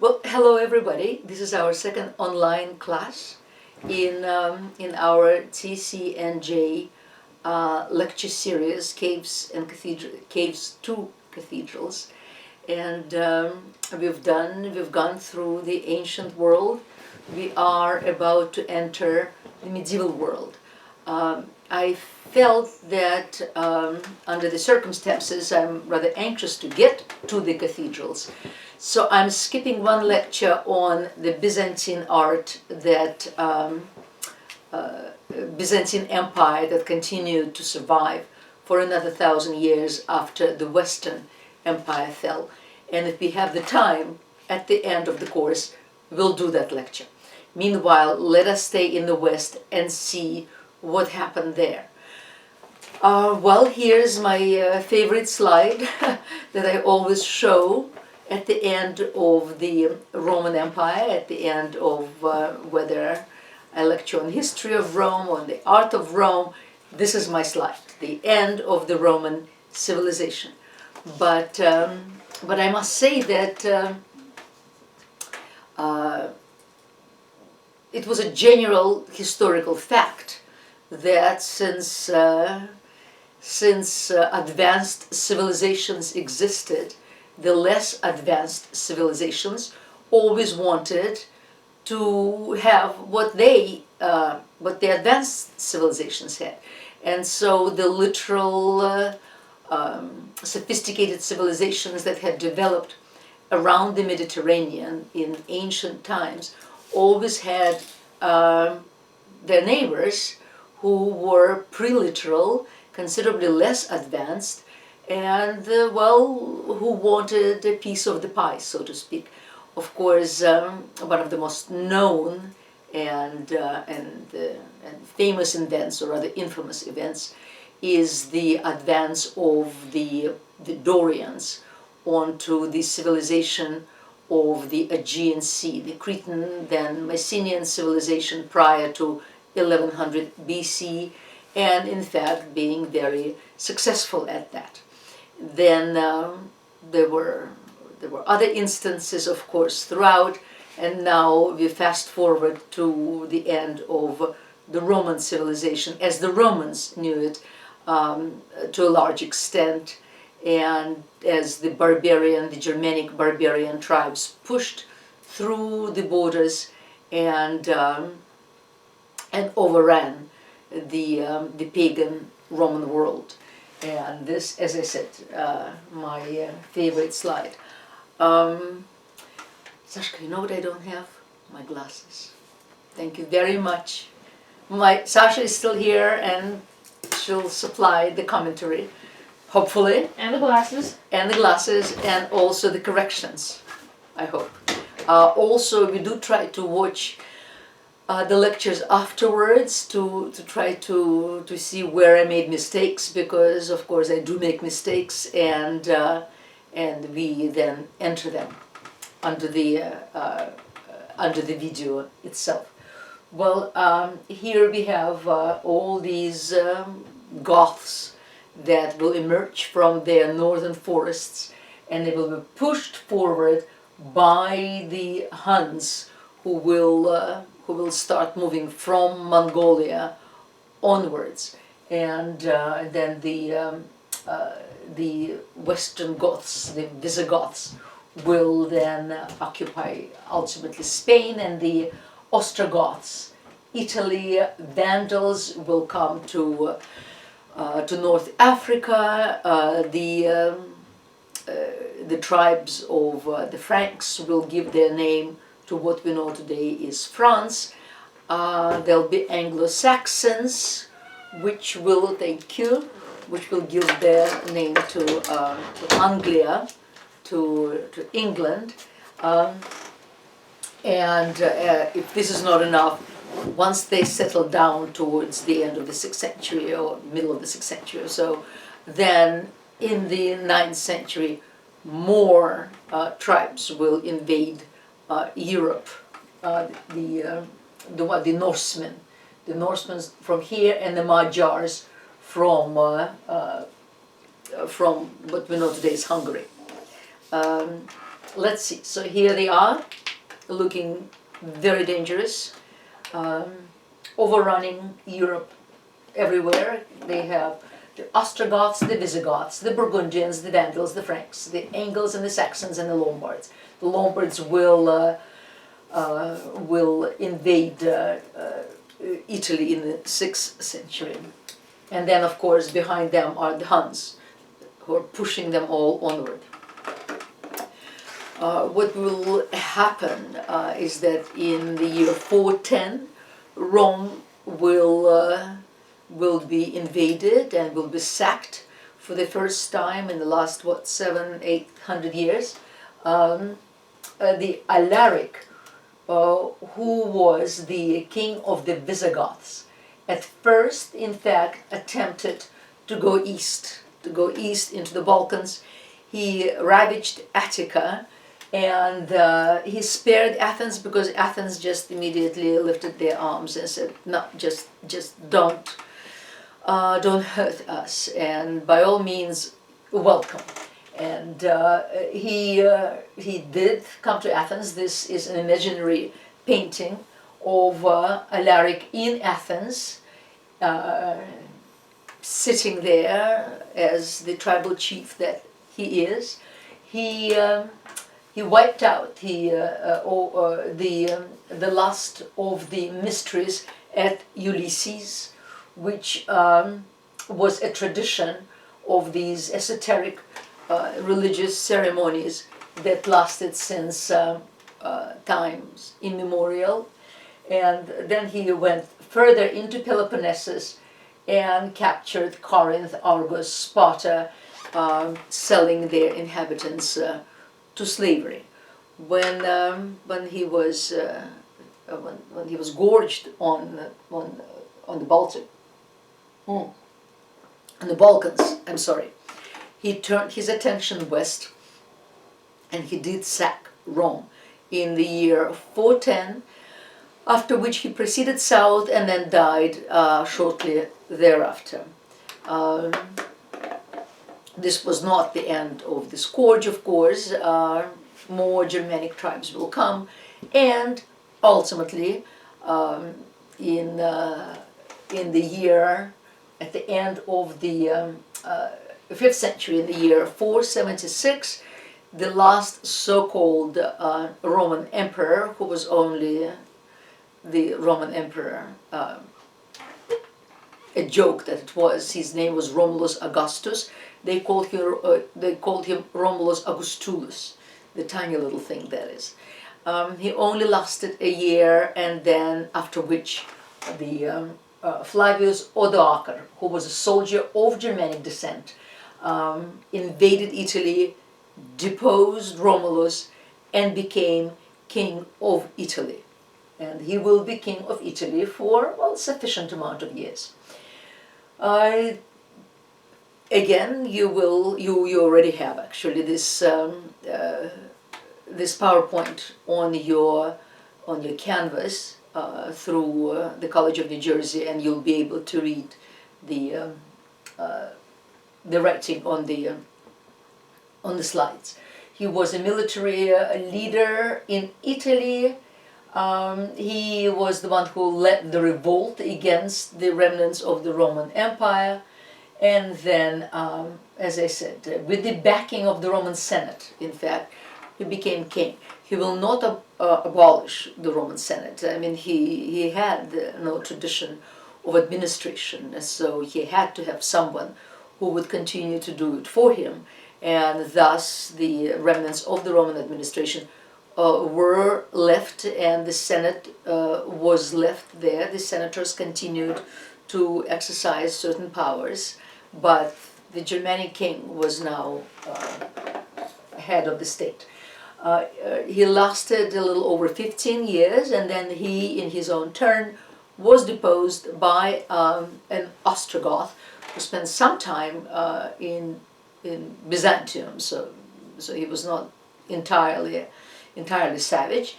Well, hello everybody. This is our second online class in our TCNJ lecture series, Caves to Cathedrals, and we've gone through the ancient world. We are about to enter the medieval world. I felt that under the circumstances, I'm rather anxious to get to the cathedrals. So I'm skipping one lecture on the Byzantine art that Byzantine Empire that continued to survive for another 1,000 years after the Western Empire fell. And if we have the time at the end of the course, we'll do that lecture. Meanwhile, let us stay in the West and see what happened there. Well, here's my favorite slide that I always show at the end of the Roman Empire, at the end of whether I lecture on history of Rome, on the art of Rome. This is my slide, the end of the Roman civilization. But I must say that it was a general historical fact that since advanced civilizations existed, the less advanced civilizations always wanted to have what the advanced civilizations had. And so the literal sophisticated civilizations that had developed around the Mediterranean in ancient times always had their neighbors who were pre-literal, considerably less advanced, and who wanted a piece of the pie, so to speak. Of course, one of the most known and famous events, or rather infamous events, is the advance of the Dorians onto the civilization of the Aegean Sea, the Cretan, then Mycenaean civilization prior to 1100 BC, and in fact being very successful at that. Then there were other instances, of course, throughout, and now we fast forward to the end of the Roman civilization as the Romans knew it to a large extent, and as the Germanic barbarian tribes pushed through the borders and overran the pagan Roman world. And this, as I said, my favorite slide. Sashka, you know what I don't have? My glasses. Thank you very much. Sasha is still here and she'll supply the commentary, hopefully. And the glasses. And the glasses, and also the corrections, I hope. Also, we do try to watch the lectures afterwards to try to see where I made mistakes, because of course I do make mistakes, and we then enter them under the video itself. Well, here we have all these Goths that will emerge from their northern forests, and they will be pushed forward by the Huns, who will start moving from Mongolia onwards, and then the Western Goths, the Visigoths, will then occupy ultimately Spain, and the Ostrogoths, Italy. Vandals will come to North Africa. The tribes of the Franks will give their name to what we know today is France. There'll be Anglo-Saxons, which will give their name to Anglia, to England. If this is not enough, once they settle down towards the end of the 6th century or middle of the 6th century or so, then in the 9th century, more tribes will invade Europe. The Norsemen from here, and the Magyars from what we know today is Hungary. let's see. So here they are, looking very dangerous, overrunning Europe everywhere. They have the Ostrogoths, the Visigoths, the Burgundians, the Vandals, the Franks, the Angles and the Saxons and the Lombards. The Lombards will invade Italy in the 6th century. And then, of course, behind them are the Huns, who are pushing them all onward. What will happen is that in the year 410, Rome will be invaded and will be sacked for the first time in the last, 700-800 years. The Alaric, who was the king of the Visigoths, at first, in fact, attempted to go east into the Balkans. He ravaged Attica, and he spared Athens because Athens just immediately lifted their arms and said, "No, just don't hurt us, and by all means, welcome." And he did come to Athens. This is an imaginary painting of Alaric in Athens, sitting there as the tribal chief that he is. He wiped out the last of the mysteries at Ulysses, which was a tradition of these esoteric religious ceremonies that lasted since times immemorial. And then he went further into Peloponnesus and captured Corinth, Argos, Sparta, selling their inhabitants to slavery. When he was gorged on the Baltic, on the Balkans, I'm sorry, he turned his attention west, and he did sack Rome in the year 410, after which he proceeded south and then died shortly thereafter. This was not the end of the scourge, of course. More Germanic tribes will come, and ultimately, in the year, at the end of the 5th century, in the year 476, the last so-called Roman emperor, who was only the Roman emperor, a joke that it was. His name was Romulus Augustus. They called him Romulus Augustulus, the tiny little thing that is. He only lasted a year, and then after which the Flavius Odoacer, who was a soldier of Germanic descent, invaded Italy, deposed Romulus, and became king of Italy. And he will be king of Italy for, well, sufficient amount of years. Again, you already have actually this this PowerPoint on your canvas through the College of New Jersey, and you'll be able to read the writing on the slides. He was a military leader in Italy. He was the one who led the revolt against the remnants of the Roman Empire, and then, as I said, with the backing of the Roman Senate, in fact, he became king. He will not abolish the Roman Senate. I mean, he had no tradition of administration, so he had to have someone who would continue to do it for him, and thus the remnants of the Roman administration were left, and the Senate was left there. The senators continued to exercise certain powers, but the Germanic king was now head of the state. He lasted a little over 15 years, and then he, in his own turn, was deposed by an Ostrogoth who spent some time in Byzantium. So he was not entirely savage.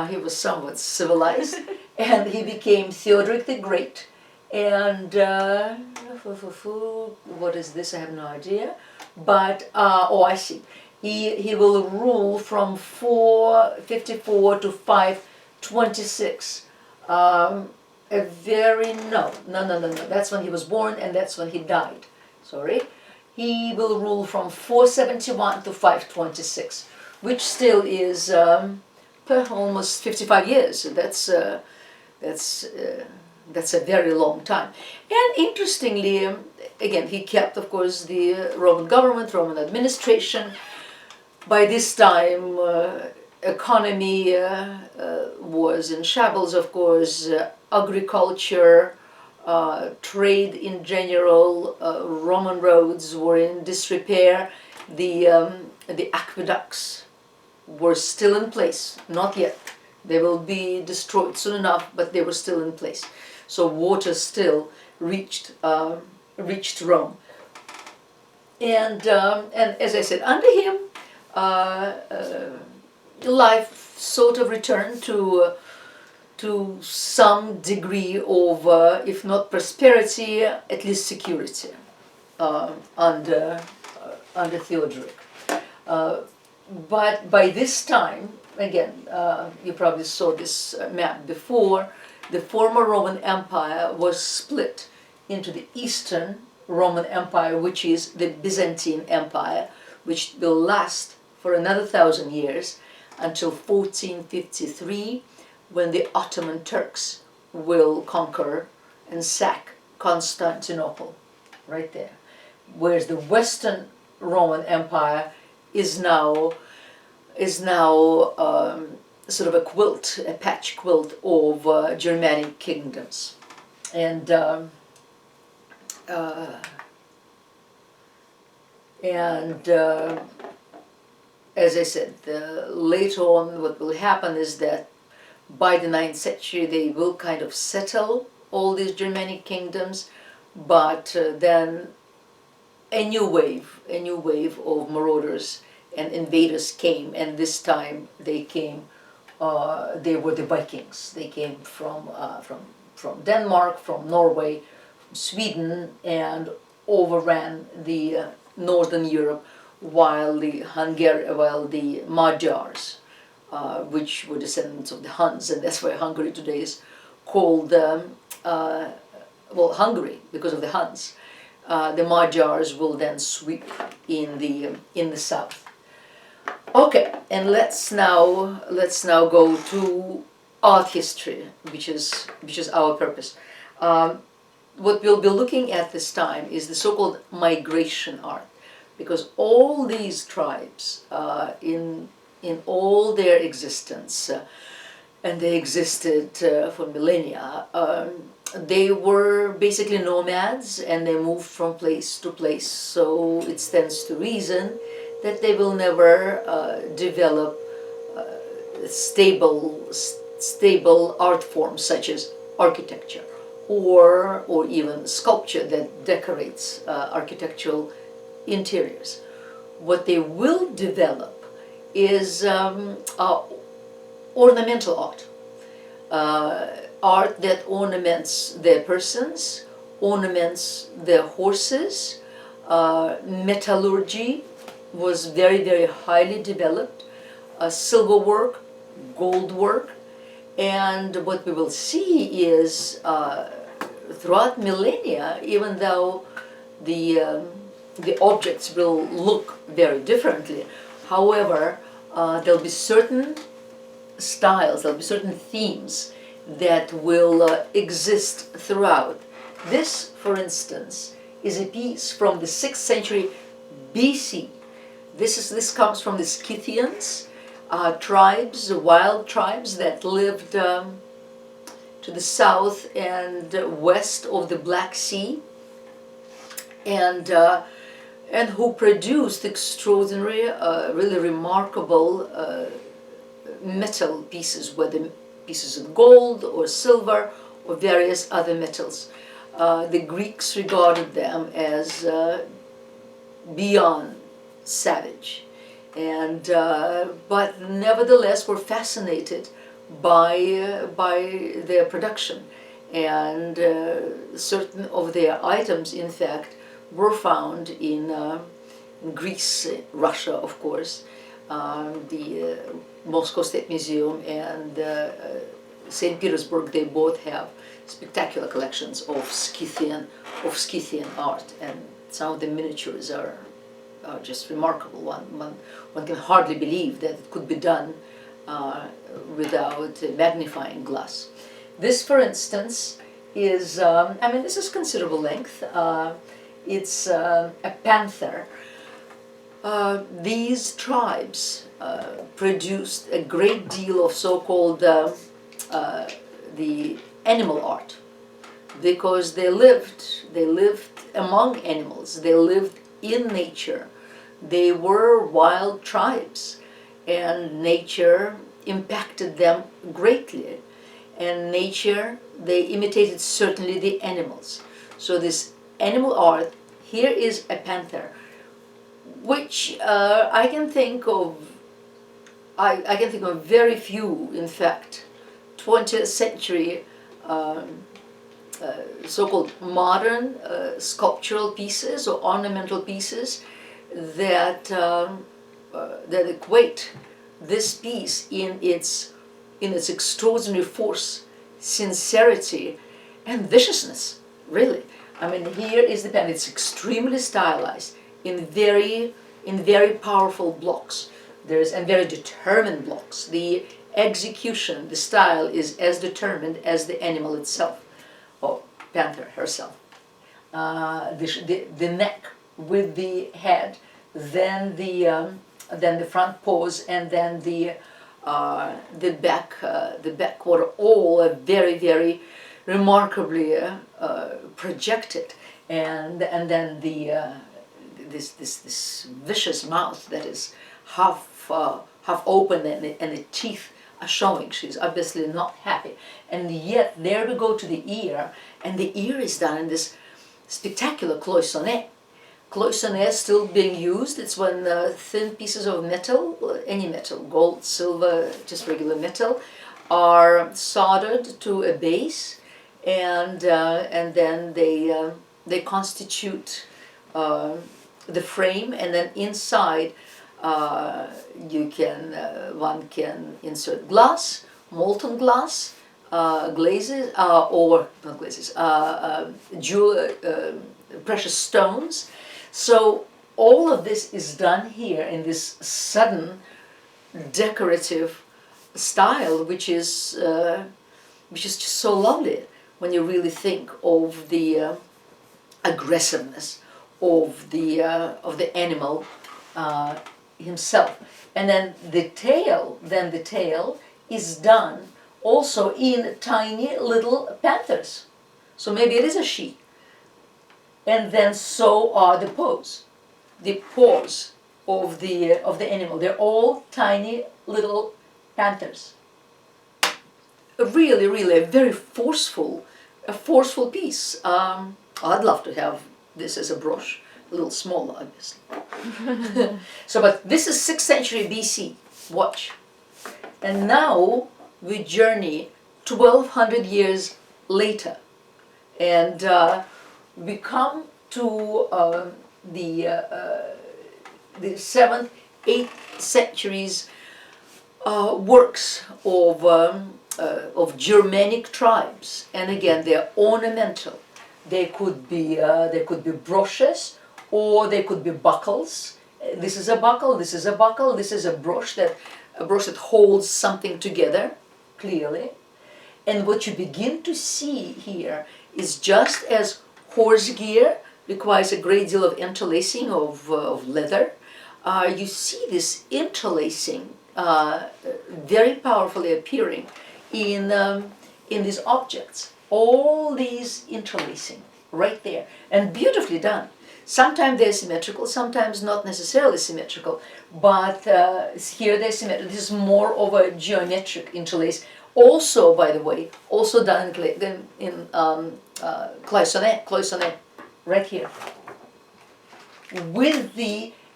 He was somewhat civilized, and he became Theodoric the Great. And what is this? I have no idea. But oh, I see. He will rule from 454 to 526. A very, no, that's when he was born and that's when he died. Sorry. He will rule from 471 to 526, which still is almost 55 years. That's a very long time. And interestingly, again, he kept, of course, the Roman government, Roman administration. By this time, economy was in shambles, of course, agriculture, trade in general, Roman roads were in disrepair, the aqueducts were still in place, not yet. They will be destroyed soon enough, but they were still in place. So water still reached Rome. And as I said, under him, life sort of returned to some degree of, if not prosperity, at least security under Theodoric. But by this time, again, you probably saw this map before, the former Roman Empire was split into the Eastern Roman Empire, which is the Byzantine Empire, which will last for another 1,000 years until 1453, when the Ottoman Turks will conquer and sack Constantinople, right there. Whereas the Western Roman Empire is now sort of a quilt, a patch quilt of Germanic kingdoms. And as I said, later on what will happen is that by the 9th century they will kind of settle all these Germanic kingdoms, but then a new wave of marauders and invaders came, and this time they came, they were the Vikings. They came from Denmark, from Norway, from Sweden, and overran the northern Europe, while the Magyars, which were descendants of the Huns, and that's why Hungary today is called Hungary, because of the Huns. The Magyars will then sweep in the south. Okay, and let's now go to art history, which is our purpose. What we'll be looking at this time is the so-called migration art, because all these tribes, in all their existence, and they existed for millennia, they were basically nomads, and they moved from place to place. So it stands to reason that they will never develop stable art forms such as architecture or even sculpture that decorates architectural interiors. What they will develop is ornamental art. Art that ornaments their persons, ornaments their horses. Metallurgy was very, very highly developed. Silver work, gold work, and what we will see is throughout millennia, even though the objects will look very differently, however, there'll be certain styles, there'll be certain themes that will exist throughout. This, for instance, is a piece from the 6th century BC. This comes from the Scythians, tribes, wild tribes that lived to the south and west of the Black Sea, and who produced extraordinary, really remarkable metal pieces, whether pieces of gold or silver or various other metals. The Greeks regarded them as beyond savage, and but nevertheless were fascinated by their production, and certain of their items, in fact, were found in in Greece, Russia, of course, the Moscow State Museum and St. Petersburg, they both have spectacular collections of Scythian art, and some of the miniatures are just remarkable. One can hardly believe that it could be done without a magnifying glass. This, for instance, is, I mean, this is considerable length. It's a panther. These tribes produced a great deal of so-called the animal art, because they lived among animals, they lived in nature, they were wild tribes, and nature impacted them greatly, and nature, they imitated certainly the animals. So this animal art, here is a panther, which I can think of very few, in fact, 20th century so-called modern sculptural pieces or ornamental pieces that equate this piece in its extraordinary force, sincerity, and viciousness. Really, I mean, here is the pen. It's extremely stylized in very powerful blocks. And very determined blocks. The execution, the style is as determined as the animal itself, or panther herself. The neck with the head, then the front paws, and then the back quarter, all are very remarkably projected, and then this vicious mouth that is half open, and the teeth are showing. She's obviously not happy. And yet there we go to the ear, and the ear is done in this spectacular cloisonné. Cloisonné is still being used. It's when thin pieces of metal, any metal, gold, silver, just regular metal, are soldered to a base, and then they constitute the frame, and then inside one can insert glass, molten glass, glazes, or not glazes, precious stones. So all of this is done here in this sudden decorative style, which is just so lovely when you really think of the aggressiveness of the animal himself. And then the tail is done also in tiny little panthers. So maybe it is a she. And then so are the paws of the animal. They're all tiny little panthers. Really a very forceful piece. I'd love to have this as a brush. A little smaller, obviously. So, but this is 6th century BC. Watch. And now we journey 1200 years later, and we come to the 7th, 8th centuries works of Germanic tribes, and again they're ornamental. They could be brooches, or they could be buckles. This is a buckle. This is a buckle. This is a brush that holds something together clearly. And what you begin to see here is, just as horse gear requires a great deal of interlacing of leather, you see this interlacing very powerfully appearing in these objects. All these interlacing right there, and beautifully done. Sometimes they're symmetrical, sometimes not necessarily symmetrical, but here they're symmetrical. This is more of a geometric interlace. Also, by the way, also done in cloisonné, right here.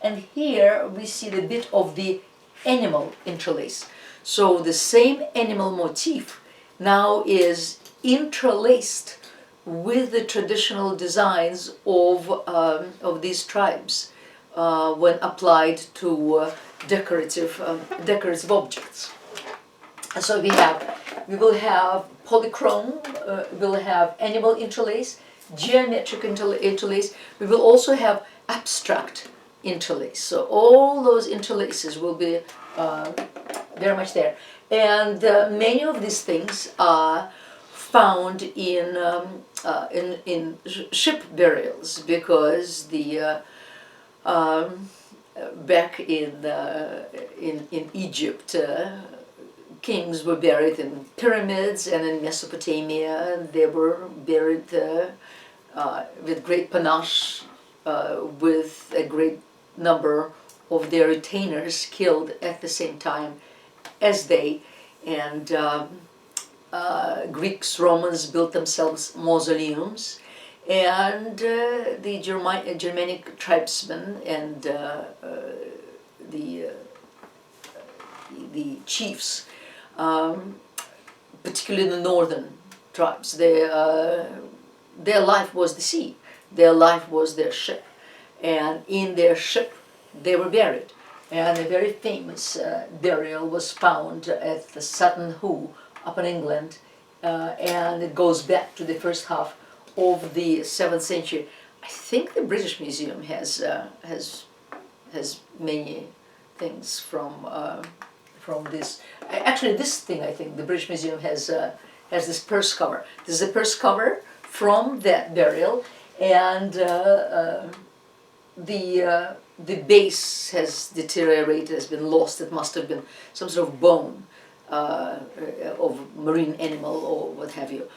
And here we see the bit of the animal interlace. So the same animal motif now is interlaced with the traditional designs of these tribes, when applied to decorative objects. And so we will have polychrome, we'll have animal interlace, geometric interlace. We will also have abstract interlace. So all those interlaces will be very much there. And many of these things are found in ship burials, because the back in Egypt, kings were buried in pyramids, and in Mesopotamia they were buried with great panache, with a great number of their retainers killed at the same time as they. And Greeks, Romans built themselves mausoleums, and the Germanic tribesmen and the chiefs, particularly the northern tribes, their life was the sea, their life was their ship, and in their ship they were buried. And a very famous burial was found at the Sutton Hoo up in England, and it goes back to the first half of the 7th century. I think the British Museum has many things from this. Actually, this thing, I think the British Museum has this purse cover. This is a purse cover from that burial, and the base has deteriorated, has been lost. It must have been some sort of bone of marine animal or what have you.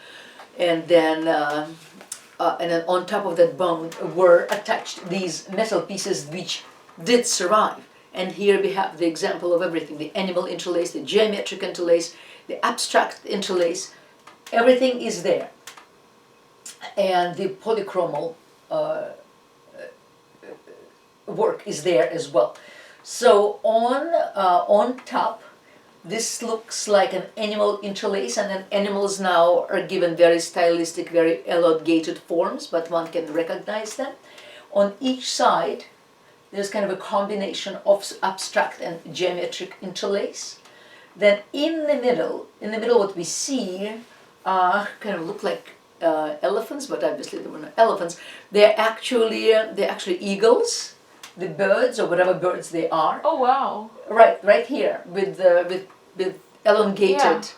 And then on top of that bone were attached these metal pieces which did survive. And here we have the example of everything: the animal interlace, the geometric interlace, the abstract interlace. Everything is there. And the polychromal work is there as well. So on top, this looks like an animal interlace, and then animals now are given very stylistic, very elongated forms, but one can recognize them. On each side, there's kind of a combination of abstract and geometric interlace. Then in the middle what we see kind of look like elephants, but obviously they were not elephants. They're actually eagles, the birds, or whatever birds they are. Oh wow! Right here with elongated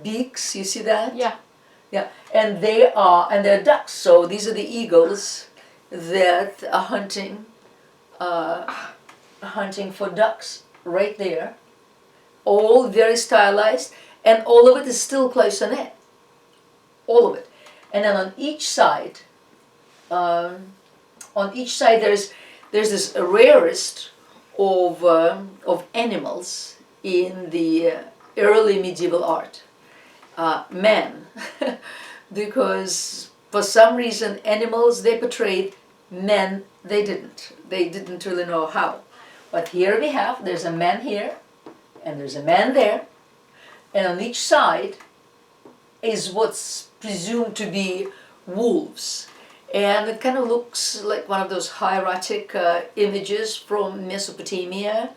beaks. You see that? Yeah. Yeah, and they're ducks. So these are the eagles that are hunting for ducks right there. All very stylized, and all of it is still cloisonné. All of it, and then on each side there's this rarest of animals in the early medieval art, man, because for some reason animals they portrayed, men they didn't really know how. But here we have, there's a man here, and there's a man there, and on each side is what's presumed to be wolves. And it kind of looks like one of those hieratic images from Mesopotamia,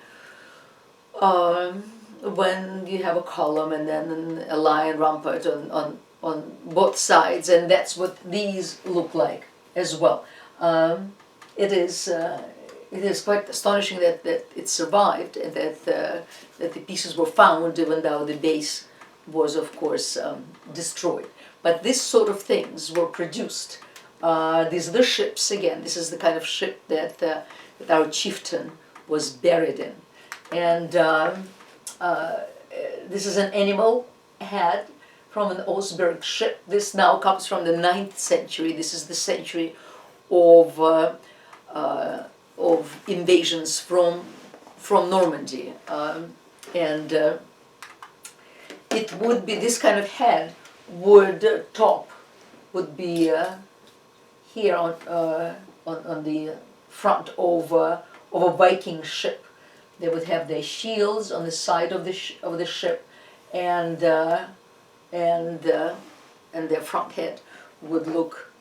when you have a column and then a lion rampart on both sides, and that's what these look like as well. It is quite astonishing that it survived, and that the pieces were found, even though the base was, of course, destroyed. But this sort of things were produced. These are the ships. Again, this is the kind of ship that our chieftain was buried in. And this is an animal head from an Osberg ship. This now comes from the 9th century. This is the century of invasions from Normandy. And it would be, this kind of head would be here on the front of a Viking ship. They would have their shields on the side of the ship, and their front head would look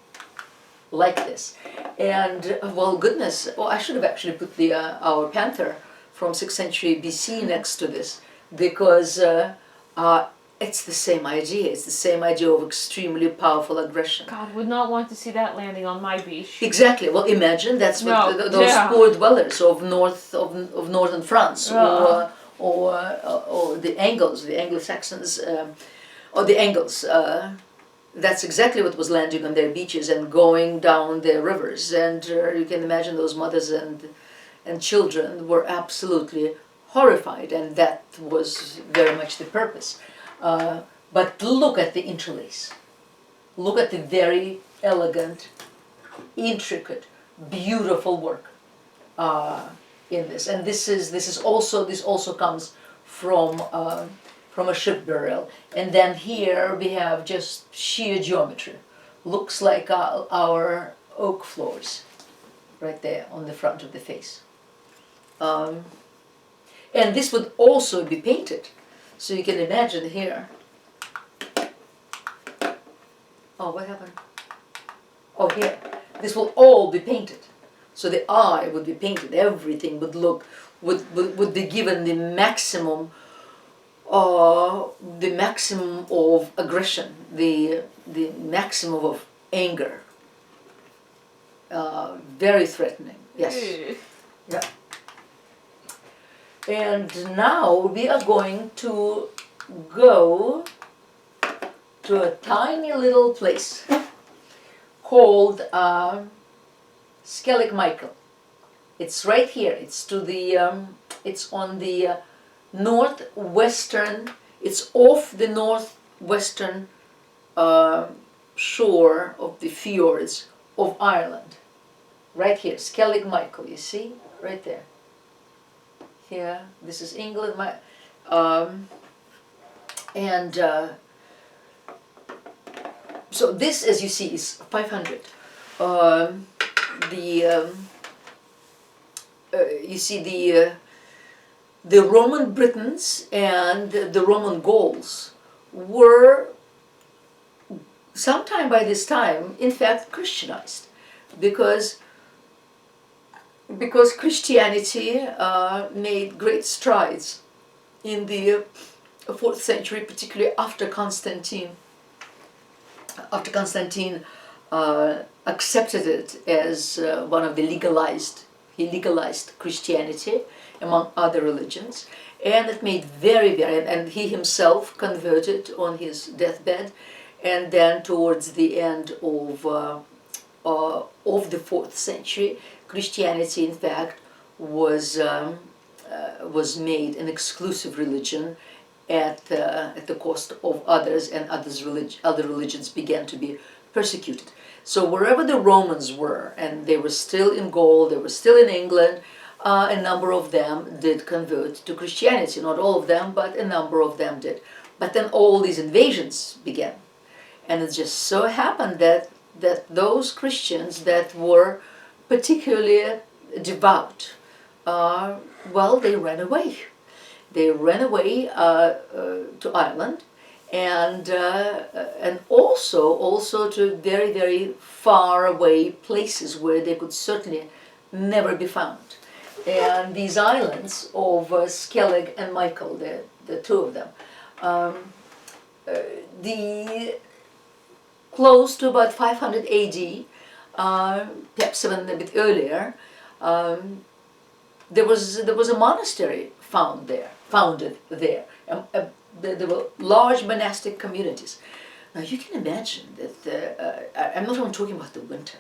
like this. And well, goodness, well, I should have actually put the our panther from 6th century BC next to this, because it's the same idea. It's the same idea of extremely powerful aggression. God, would not want to see that landing on my beach. Exactly. Well, imagine that's what No, those yeah. poor dwellers of northern France, or the Angles, the Anglo-Saxons, or the Angles. That's exactly what was landing on their beaches and going down their rivers. And you can imagine those mothers and children were absolutely horrified, and that was very much the purpose. But look at the interlace. Look at the very elegant, intricate, beautiful work in this. And this also comes from a ship burial. And then here we have just sheer geometry. Looks like our oak floors, right there on the front of the face. And this would also be painted. So you can imagine here. Oh, what happened? Oh, here. This will all be painted. So the eye would be painted. Everything would be given the maximum of aggression, the maximum of anger. Very threatening. Yes. Yeah. And now we are going to go to a tiny little place called Skellig Michael. It's right here. It's to the it's on the northwestern. It's off the northwestern shore of the fjords of Ireland. Right here, Skellig Michael. You see, right there. Here, this is England. So this, as you see, is 500. You see the Roman Britons and the Roman Gauls were sometime by this time, in fact, Christianized, because Christianity made great strides in the 4th century, particularly after Constantine. After Constantine accepted it as one of the he legalized Christianity among other religions, and it made and he himself converted on his deathbed, and then towards the end of the 4th century, Christianity, in fact, was made an exclusive religion at the cost of others, and other religions began to be persecuted. So wherever the Romans were, and they were still in Gaul, they were still in England, a number of them did convert to Christianity. Not all of them, but a number of them did. But then all these invasions began. And it just so happened that those Christians that were particularly devout, well, they ran away. They ran away to Ireland, and also to very, very far away places where they could certainly never be found. And these islands of Skellig and Michael, the two of them, close to about 500 AD, perhaps even a bit earlier, there was a monastery founded there. There were large monastic communities. Now you can imagine that I'm not only talking about the winter,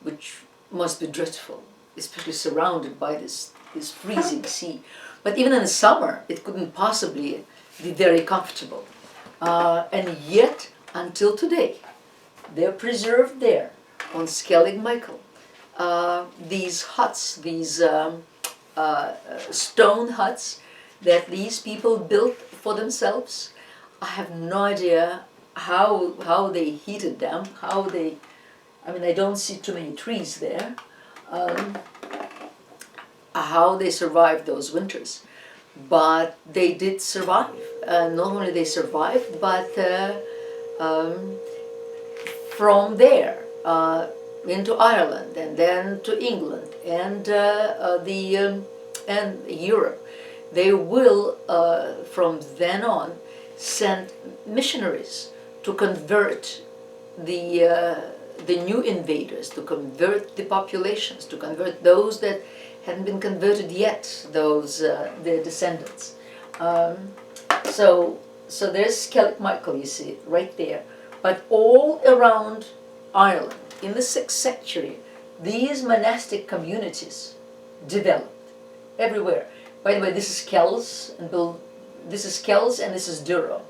which must be dreadful, especially surrounded by this freezing sea, but even in the summer it couldn't possibly be very comfortable. And yet, until today, they're preserved there on Skellig Michael. These huts, these stone huts that these people built for themselves. I have no idea how they heated them, I don't see too many trees there, how they survived those winters. But they did survive. Not only they survived, but from there, into Ireland, and then to England, and and Europe. They will, from then on, send missionaries to convert the new invaders, to convert the populations, to convert those that hadn't been converted yet, those their descendants. So there's Celtic Michael, you see, right there. But all around Ireland, in the 6th century, these monastic communities developed everywhere. By the way, this is Kells, and this is Kells, and this is Durrow.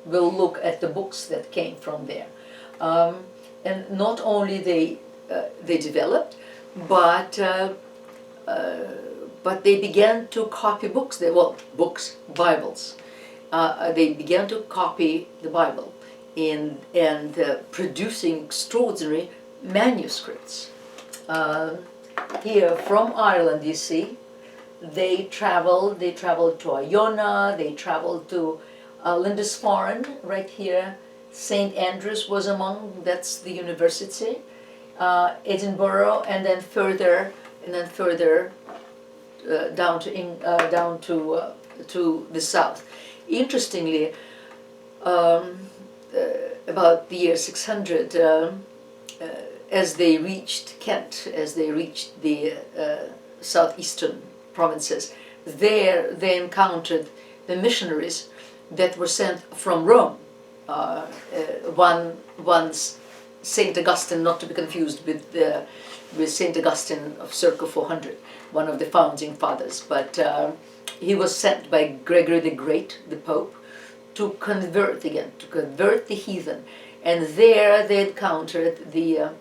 We'll look at the books that came from there. And not only they developed, but they began to copy books. Bibles. They began to copy the Bible and producing extraordinary manuscripts. Here from Ireland, you see, they traveled to Iona, they traveled to Lindisfarne, right here. St. Andrews was among, that's the university, Edinburgh, and then further down to the south. Interestingly, about the year 600, as they reached Kent, as they reached the southeastern provinces, there they encountered the missionaries that were sent from Rome. One's Saint Augustine, not to be confused with Saint Augustine of circa 400, one of the founding fathers, but he was sent by Gregory the Great, the Pope, to convert the heathen, and there they encountered the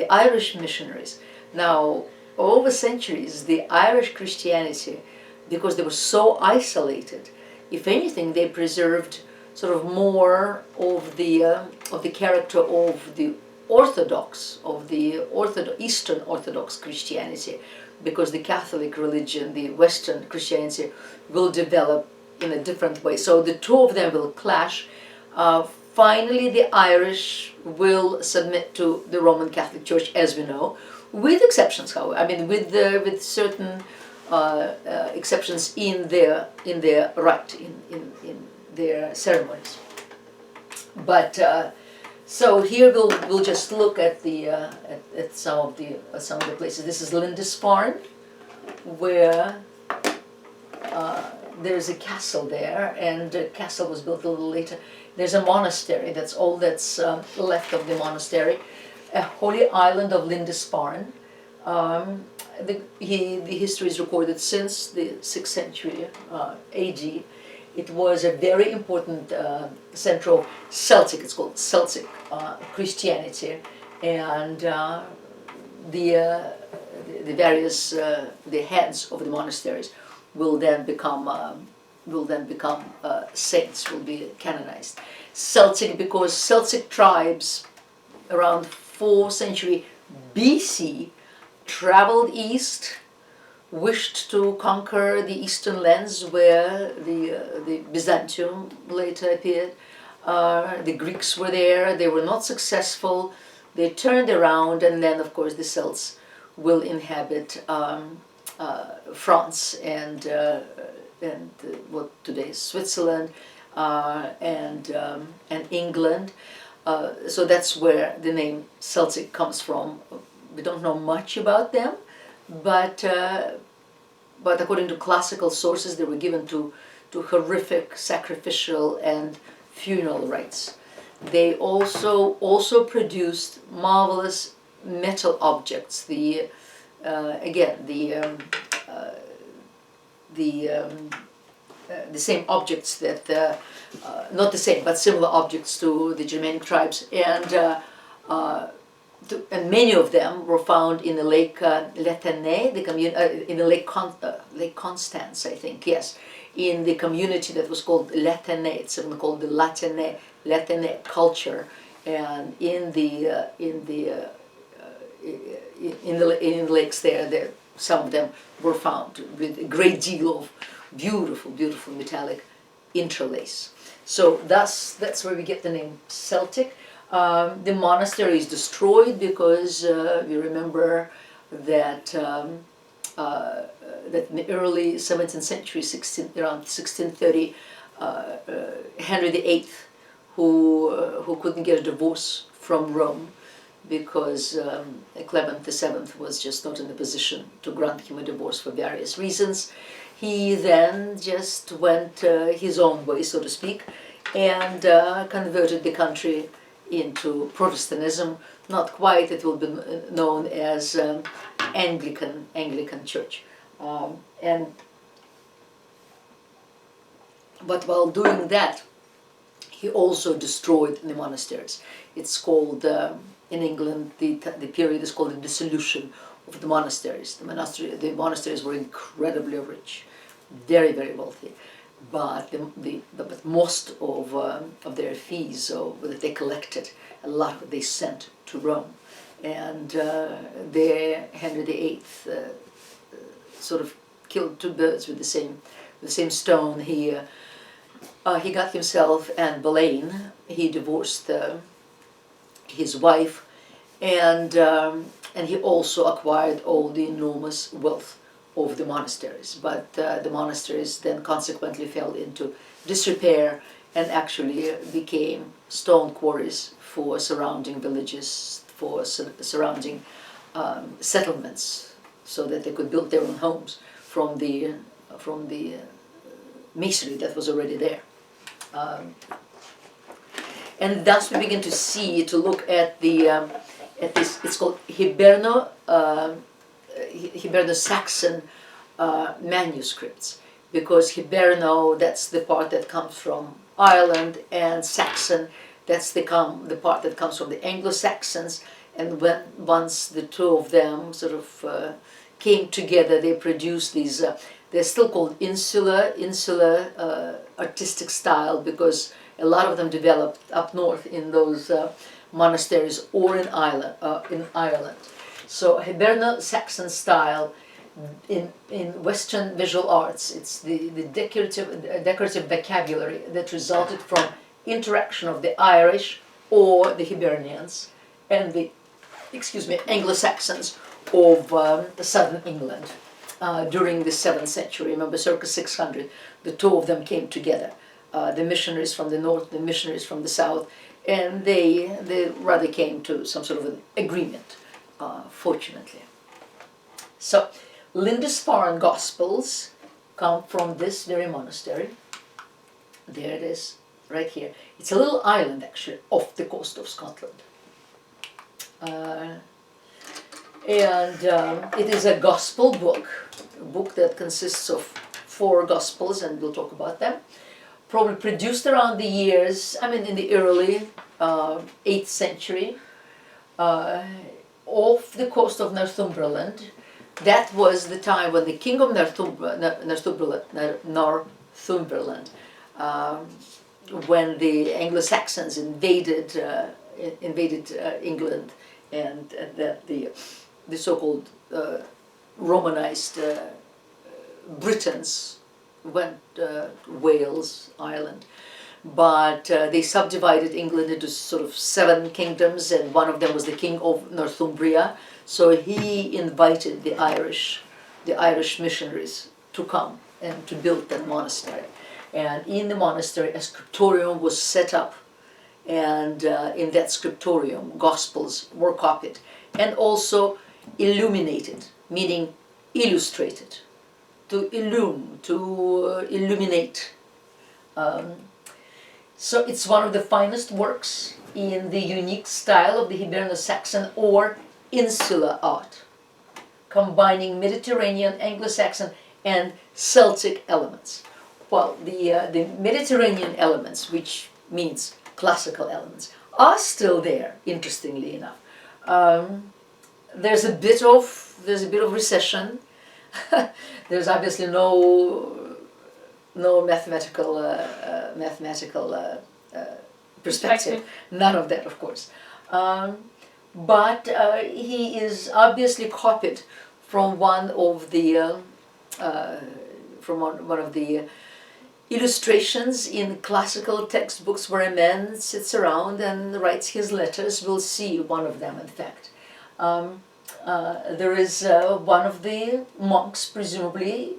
Irish missionaries. Now, over centuries, the Irish Christianity, because they were so isolated, if anything, they preserved sort of more of the character of the Eastern Orthodox Christianity, because the Catholic religion, the Western Christianity, will develop in a different way. So the two of them will clash. Finally, the Irish will submit to the Roman Catholic Church, as we know, with exceptions, however. I mean, with certain exceptions in their rite, in their ceremonies. But so here we'll just look at some of the places. This is Lindisfarne, where there's a castle there, and the castle was built a little later. There's a monastery. That's all that's left of the monastery. A holy island of Lindisfarne. The history is recorded since the 6th century AD. It was a very important center of Celtic, it's called Celtic Christianity, and the various the heads of the monasteries will then become saints, will be canonized. Celtic, because Celtic tribes around 4th century BC traveled east, wished to conquer the eastern lands where the Byzantium later appeared. The Greeks were there. They were not successful. They turned around, and then of course the Celts will inhabit France and what today is Switzerland and England. So that's where the name Celtic comes from. We don't know much about them, but according to classical sources, they were given to horrific sacrificial and funeral rites. They also produced marvelous metal objects. The same objects that not the same, but similar objects to the Germanic tribes, and many of them were found in the Lake Lathenay, in the Lake Constance, I think, yes, in the community that was called Lathenay. It's even called the Lathenay culture, and in the lakes there, some of them were found with a great deal of beautiful metallic interlace. So that's where we get the name Celtic. The monastery is destroyed because you remember that that in the early 17th century, around 1630, Henry VIII, who couldn't get a divorce from Rome because Clement VII was just not in a position to grant him a divorce for various reasons, he then just went his own way, so to speak, and converted the country into Protestantism. Not quite, it will be known as Anglican Church. But while doing that, he also destroyed the monasteries. It's called, in England, the period is called the dissolution of the monasteries. The monasteries were incredibly rich, very, very wealthy, but but most of their fees that they collected, a lot of it they sent to Rome. And there Henry VIII sort of killed two birds with the same stone. He got himself Anne Boleyn. He divorced his wife, and he also acquired all the enormous wealth of the monasteries. But the monasteries then consequently fell into disrepair and actually became stone quarries for surrounding villages, for surrounding settlements, so that they could build their own homes from the masonry that was already there. And thus we begin to look at this. It's called Hyberno-Saxon manuscripts, because Hyberno, that's the part that comes from Ireland, and Saxon, that's the part that comes from the Anglo-Saxons. And once the two of them sort of came together, they produced these. They're still called insular artistic style, because a lot of them developed up north in those monasteries or in Ireland. So Hyberno-Saxon style in Western visual arts, it's the decorative vocabulary that resulted from interaction of the Irish or the Hibernians and the Anglo-Saxons of southern England during the 7th century. Remember, circa 600, the two of them came together. The missionaries from the north, the missionaries from the south, and they rather came to some sort of an agreement, fortunately. So, Lindisfarne Gospels come from this very monastery. There it is, right here. It's a little island, actually, off the coast of Scotland. And it is a gospel book, a book that consists of 4 gospels, and we'll talk about them. Probably produced around the years, in the early 8th century, off the coast of Northumberland. That was the time when the king of Northumberland, when the Anglo-Saxons invaded England, and that the so-called Romanized Britons went Wales, Ireland, but they subdivided England into sort of 7 kingdoms, and one of them was the king of Northumbria. So he invited the Irish missionaries to come and to build that monastery. And in the monastery, a scriptorium was set up, and in that scriptorium, gospels were copied and also illuminated, meaning illustrated, to illuminate. So it's one of the finest works in the unique style of the Hyberno-Saxon or insular art, combining Mediterranean, Anglo-Saxon, and Celtic elements. Well, the Mediterranean elements, which means classical elements, are still there, interestingly enough. There's a bit of recession. There's obviously no mathematical perspective. None of that, of course. But he is obviously copied from one of the illustrations in classical textbooks where a man sits around and writes his letters. We'll see one of them, in fact. There is one of the monks, presumably.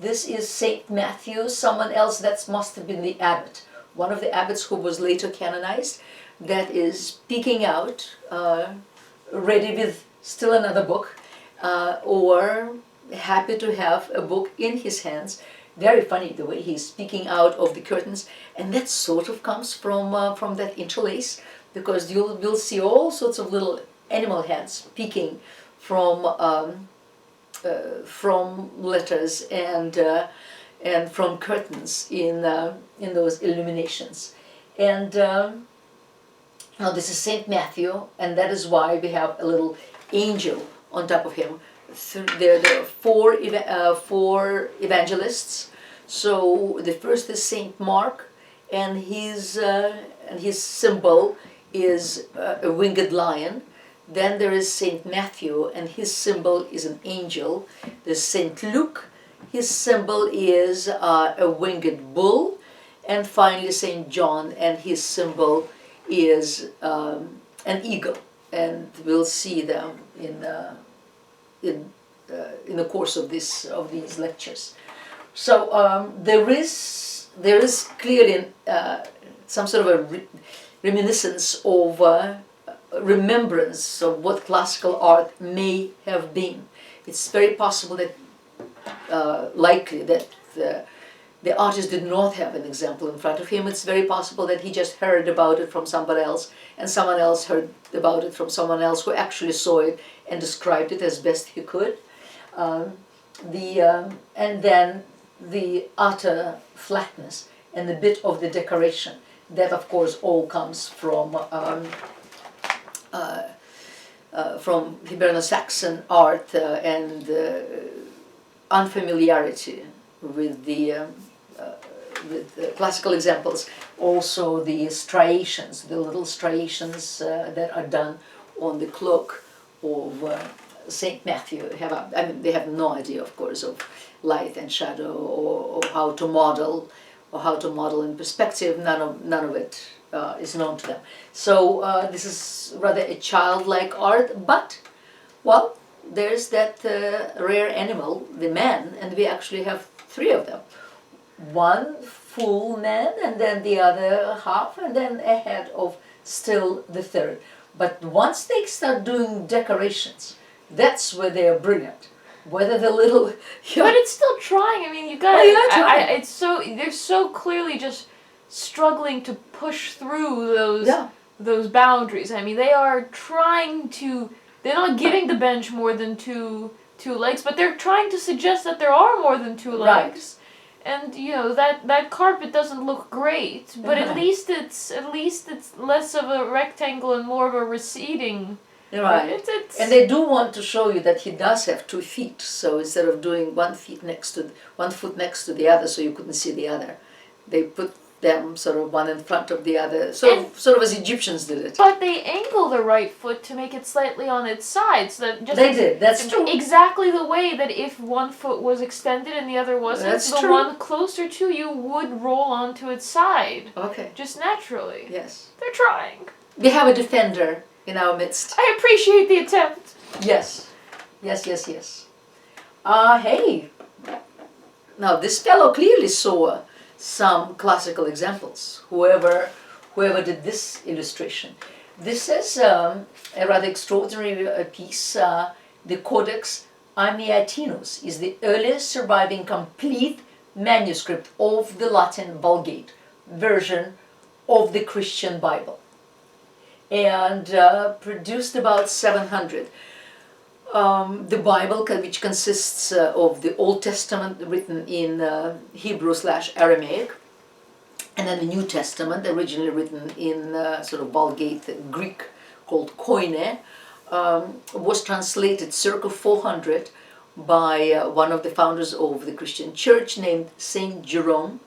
This is Saint Matthew. Someone else, that must have been the abbot. One of the abbots who was later canonized, that is peeking out, ready with still another book, or happy to have a book in his hands. Very funny the way he's peeking out of the curtains, and that sort of comes from that interlace, because you'll see all sorts of little animal heads peeking from letters and from curtains in those illuminations. And now this is Saint Matthew, and that is why we have a little angel on top of him. There are four evangelists. So the first is Saint Mark, and his symbol is a winged lion. Then there is Saint Matthew, and his symbol is an angel. There's Saint Luke, his symbol is a winged bull. And finally Saint John, and his symbol is an eagle. And we'll see them in the course of these lectures. So there is clearly some sort of a reminiscence of remembrance of what classical art may have been. It's very possible that, likely that the artist did not have an example in front of him. It's very possible that he just heard about it from somebody else, and someone else heard about it from someone else who actually saw it and described it as best he could. And then the utter flatness and the bit of the decoration, that of course all comes from Hyberno-Saxon art and unfamiliarity with the classical examples. Also the striations, the little striations that are done on the cloak of Saint Matthew. They have no idea, of course, of light and shadow, or how to model in perspective. None of it is known to them. So this is rather a childlike art, but, well, there's that rare animal, the man, and we actually have three of them. One full man, and then the other half, and then a head of still the third. But once they start doing decorations, that's where they are brilliant. Whether the little... But it's still trying. I mean, you got they're so clearly just struggling to push through those boundaries. I mean, they are trying to... They're not giving the bench more than two legs, but they're trying to suggest that there are more than two legs. Right. And you know that carpet doesn't look great, but at least it's less of a rectangle and more of a receding. Right. And they do want to show you that he does have 2 feet. So instead of doing one foot next to the other, so you couldn't see the other, they put them sort of one in front of the other, sort of as Egyptians did it. But they angle the right foot to make it slightly on its side, so that just did. That's true. Exactly the way that if one foot was extended and the other wasn't, that's the true. one closer to you would roll onto its side. Okay. Just naturally. Yes. They're trying. We have a defender in our midst. I appreciate the attempt. Yes. Hey. Now this fellow clearly saw some classical examples, whoever did this illustration. This is a rather extraordinary piece. The Codex Amiatinus is the earliest surviving complete manuscript of the Latin Vulgate version of the Christian Bible, and produced about 700. The Bible, which consists of the Old Testament written in Hebrew/Aramaic, and then the New Testament, originally written in sort of Vulgate Greek called Koine, was translated circa 400 by one of the founders of the Christian Church named Saint Jerome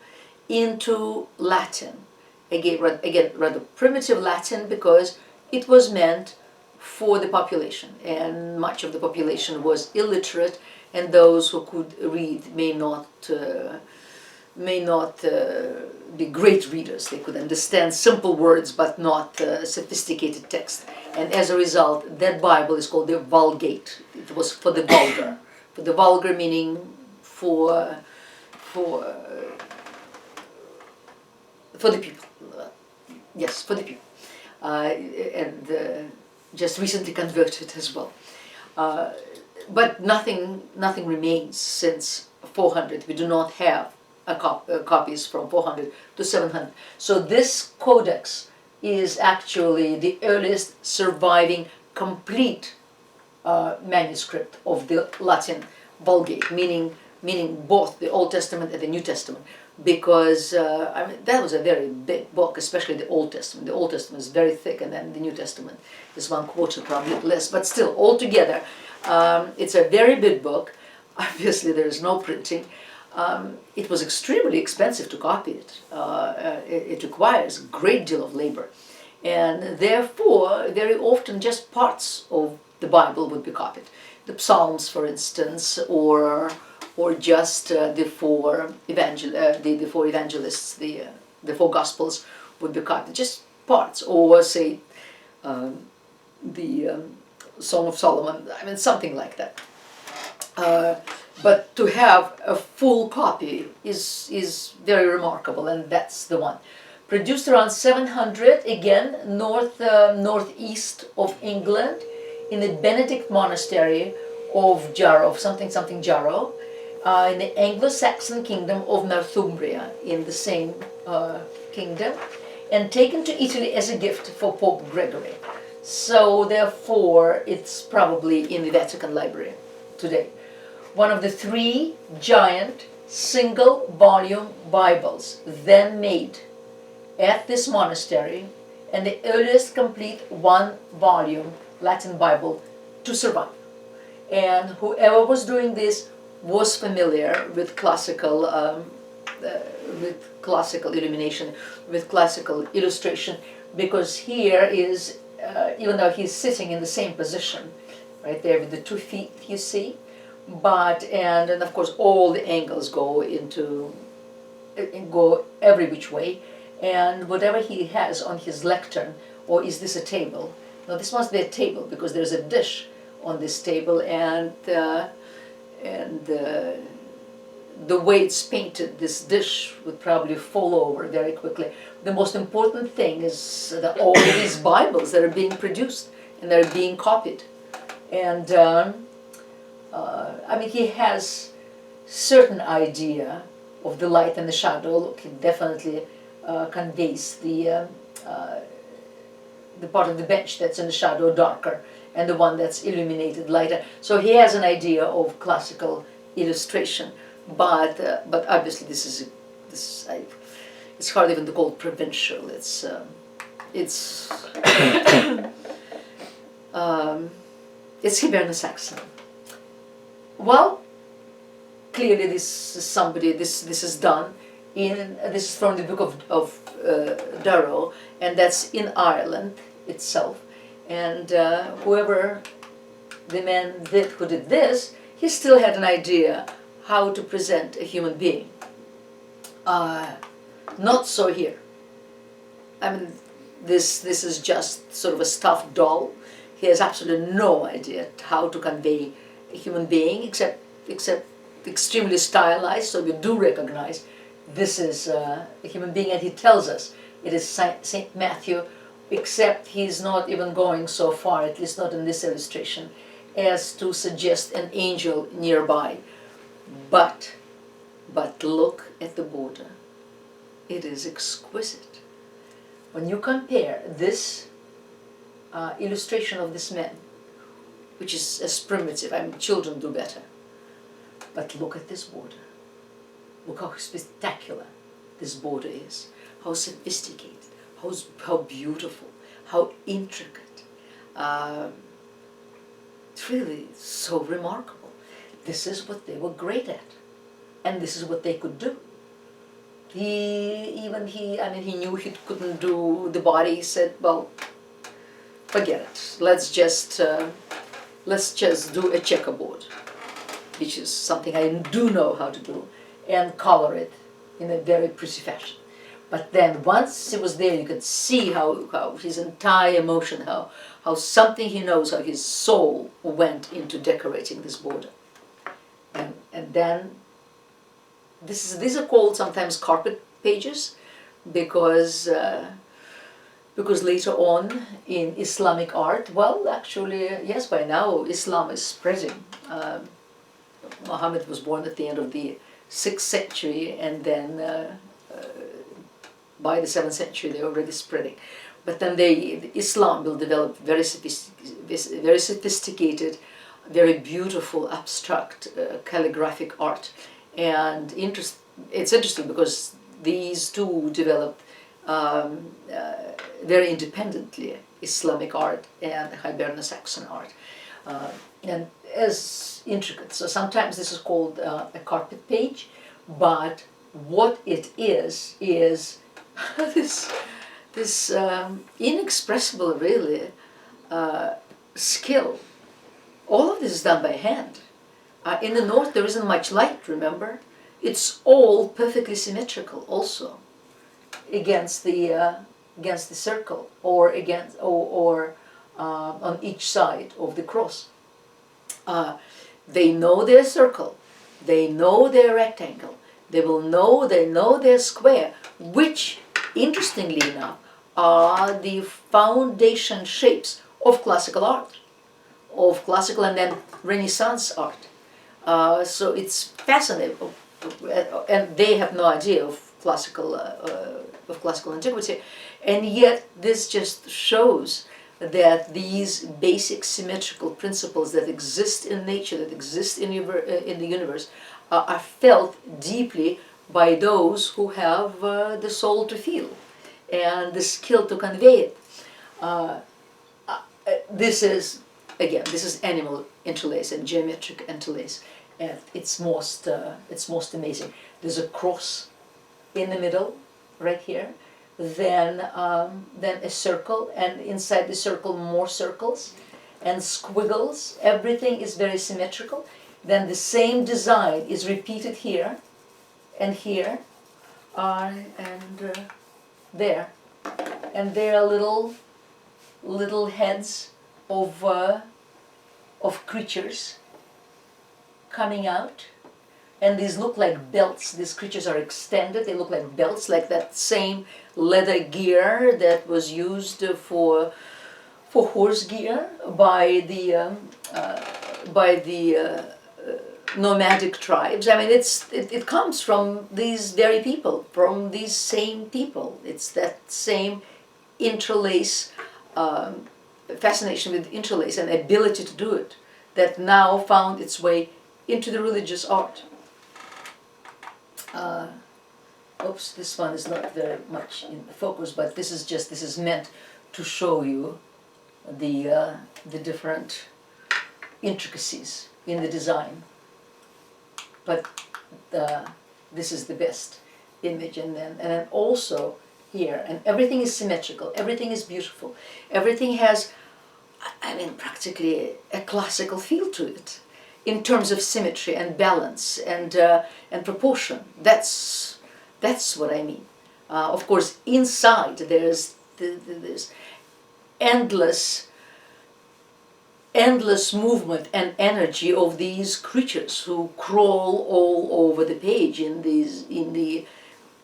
into Latin. Again, rather primitive Latin, because it was meant for the population, and much of the population was illiterate and those who could read may not be great readers. They could understand simple words but not sophisticated text. And as a result, that Bible is called the Vulgate. It was for the vulgar. For the vulgar meaning for the people. Yes, for the people. And just recently converted as well. But nothing remains since 400. We do not have copies from 400 to 700. So this codex is actually the earliest surviving complete manuscript of the Latin Vulgate, meaning both the Old Testament and the New Testament, because I mean, that was a very big book, especially the Old Testament. The Old Testament is very thick, and then the New Testament is 1/4, probably less, but still, altogether, it's a very big book. Obviously, there is no printing. It was extremely expensive to copy it. It requires a great deal of labor. And therefore, very often just parts of the Bible would be copied. The Psalms, for instance, or just the four evangelists, the four Gospels would be copied, just parts, or say the Song of Solomon, I mean something like that. But to have a full copy is very remarkable, and that's the one. Produced around 700, again, northeast of England, in the Benedict monastery of Jarrow, something Jarrow, in the Anglo-Saxon kingdom of Northumbria, in the same kingdom, and taken to Italy as a gift for Pope Gregory. So therefore, it's probably in the Vatican Library today. One of the 3 giant single-volume Bibles then made at this monastery, and the earliest complete 1-volume Latin Bible to survive. And whoever was doing this was familiar with classical illumination, with classical illustration, because here is, even though he's sitting in the same position, right there with the 2 feet, you see, but and of course all the angles go every which way, and whatever he has on his lectern, or is this a table? No, this must be a table, because there's a dish on this table, and the way it's painted, this dish would probably fall over very quickly. The most important thing is that all these Bibles that are being produced and that are being copied, and I mean, he has certain idea of the light and the shadow. Look, he definitely conveys the part of the bench that's in the shadow darker, and the one that's illuminated lighter. So he has an idea of classical illustration, but obviously it's hard even to call it provincial. It's Hyberno-Saxon. Well, clearly this is done in, this is from the book of Darrow, and that's in Ireland itself. And whoever the man who did this, he still had an idea how to present a human being. Not so here. I mean, this is just sort of a stuffed doll. He has absolutely no idea how to convey a human being, except extremely stylized, so we do recognize this is a human being, and he tells us it is Saint Matthew, except he's not even going so far, at least not in this illustration, as to suggest an angel nearby. But look at the border. It is exquisite. When you compare this illustration of this man, which is as primitive, I mean, children do better, but look at this border. Look how spectacular this border is, how sophisticated, how beautiful, how intricate. It's really so remarkable. This is what they were great at, and this is what they could do. He knew he couldn't do the body. He said, well, forget it. Let's just do a checkerboard. which is something I do know how to do, and color it in a very pretty fashion. But then once it was there, you could see how his entire emotion, how something he knows, how his soul went into decorating this border. And then these are called sometimes carpet pages, because later on in Islamic art, well, actually, yes, by now Islam is spreading. Muhammad was born at the end of the 6th century, and then by the 7th century they're already spreading. But then Islam will develop very sophisticated, very beautiful, abstract calligraphic art. And it's interesting because these two developed very independently, Islamic art and Hyberno-Saxon art. And as intricate. So sometimes this is called a carpet page, but what it is this inexpressible, really, skill. All of this is done by hand. In the north there isn't much light, remember? It's all perfectly symmetrical also, against the circle, or on each side of the cross. They know their circle, they know their rectangle, they know their square, which, interestingly enough, are the foundation shapes of classical art, of classical and then Renaissance art. So it's fascinating, and they have no idea of classical antiquity, and yet this just shows that these basic symmetrical principles that exist in nature, that exist in the universe, are felt deeply by those who have the soul to feel and the skill to convey it. This is animal interlace and geometric interlace, and it's most amazing. There's a cross in the middle, right here, then a circle, and inside the circle more circles and squiggles. Everything is very symmetrical. Then the same design is repeated here and here and there, and there are little heads of creatures coming out. And these look like belts. These creatures are extended. They look like belts, like that same leather gear that was used for horse gear by the nomadic tribes. I mean, it comes from these very people, from these same people. It's that same interlace, fascination with interlace and ability to do it, that now found its way into the religious art. Oops, this one is not very much in focus, but this is meant to show you the different intricacies in the design. But this is the best image, and then also here, and everything is symmetrical, everything is beautiful, everything has, I mean, practically a classical feel to it, in terms of symmetry and balance and proportion. That's what I mean. Of course, inside there's endless movement and energy of these creatures who crawl all over the page in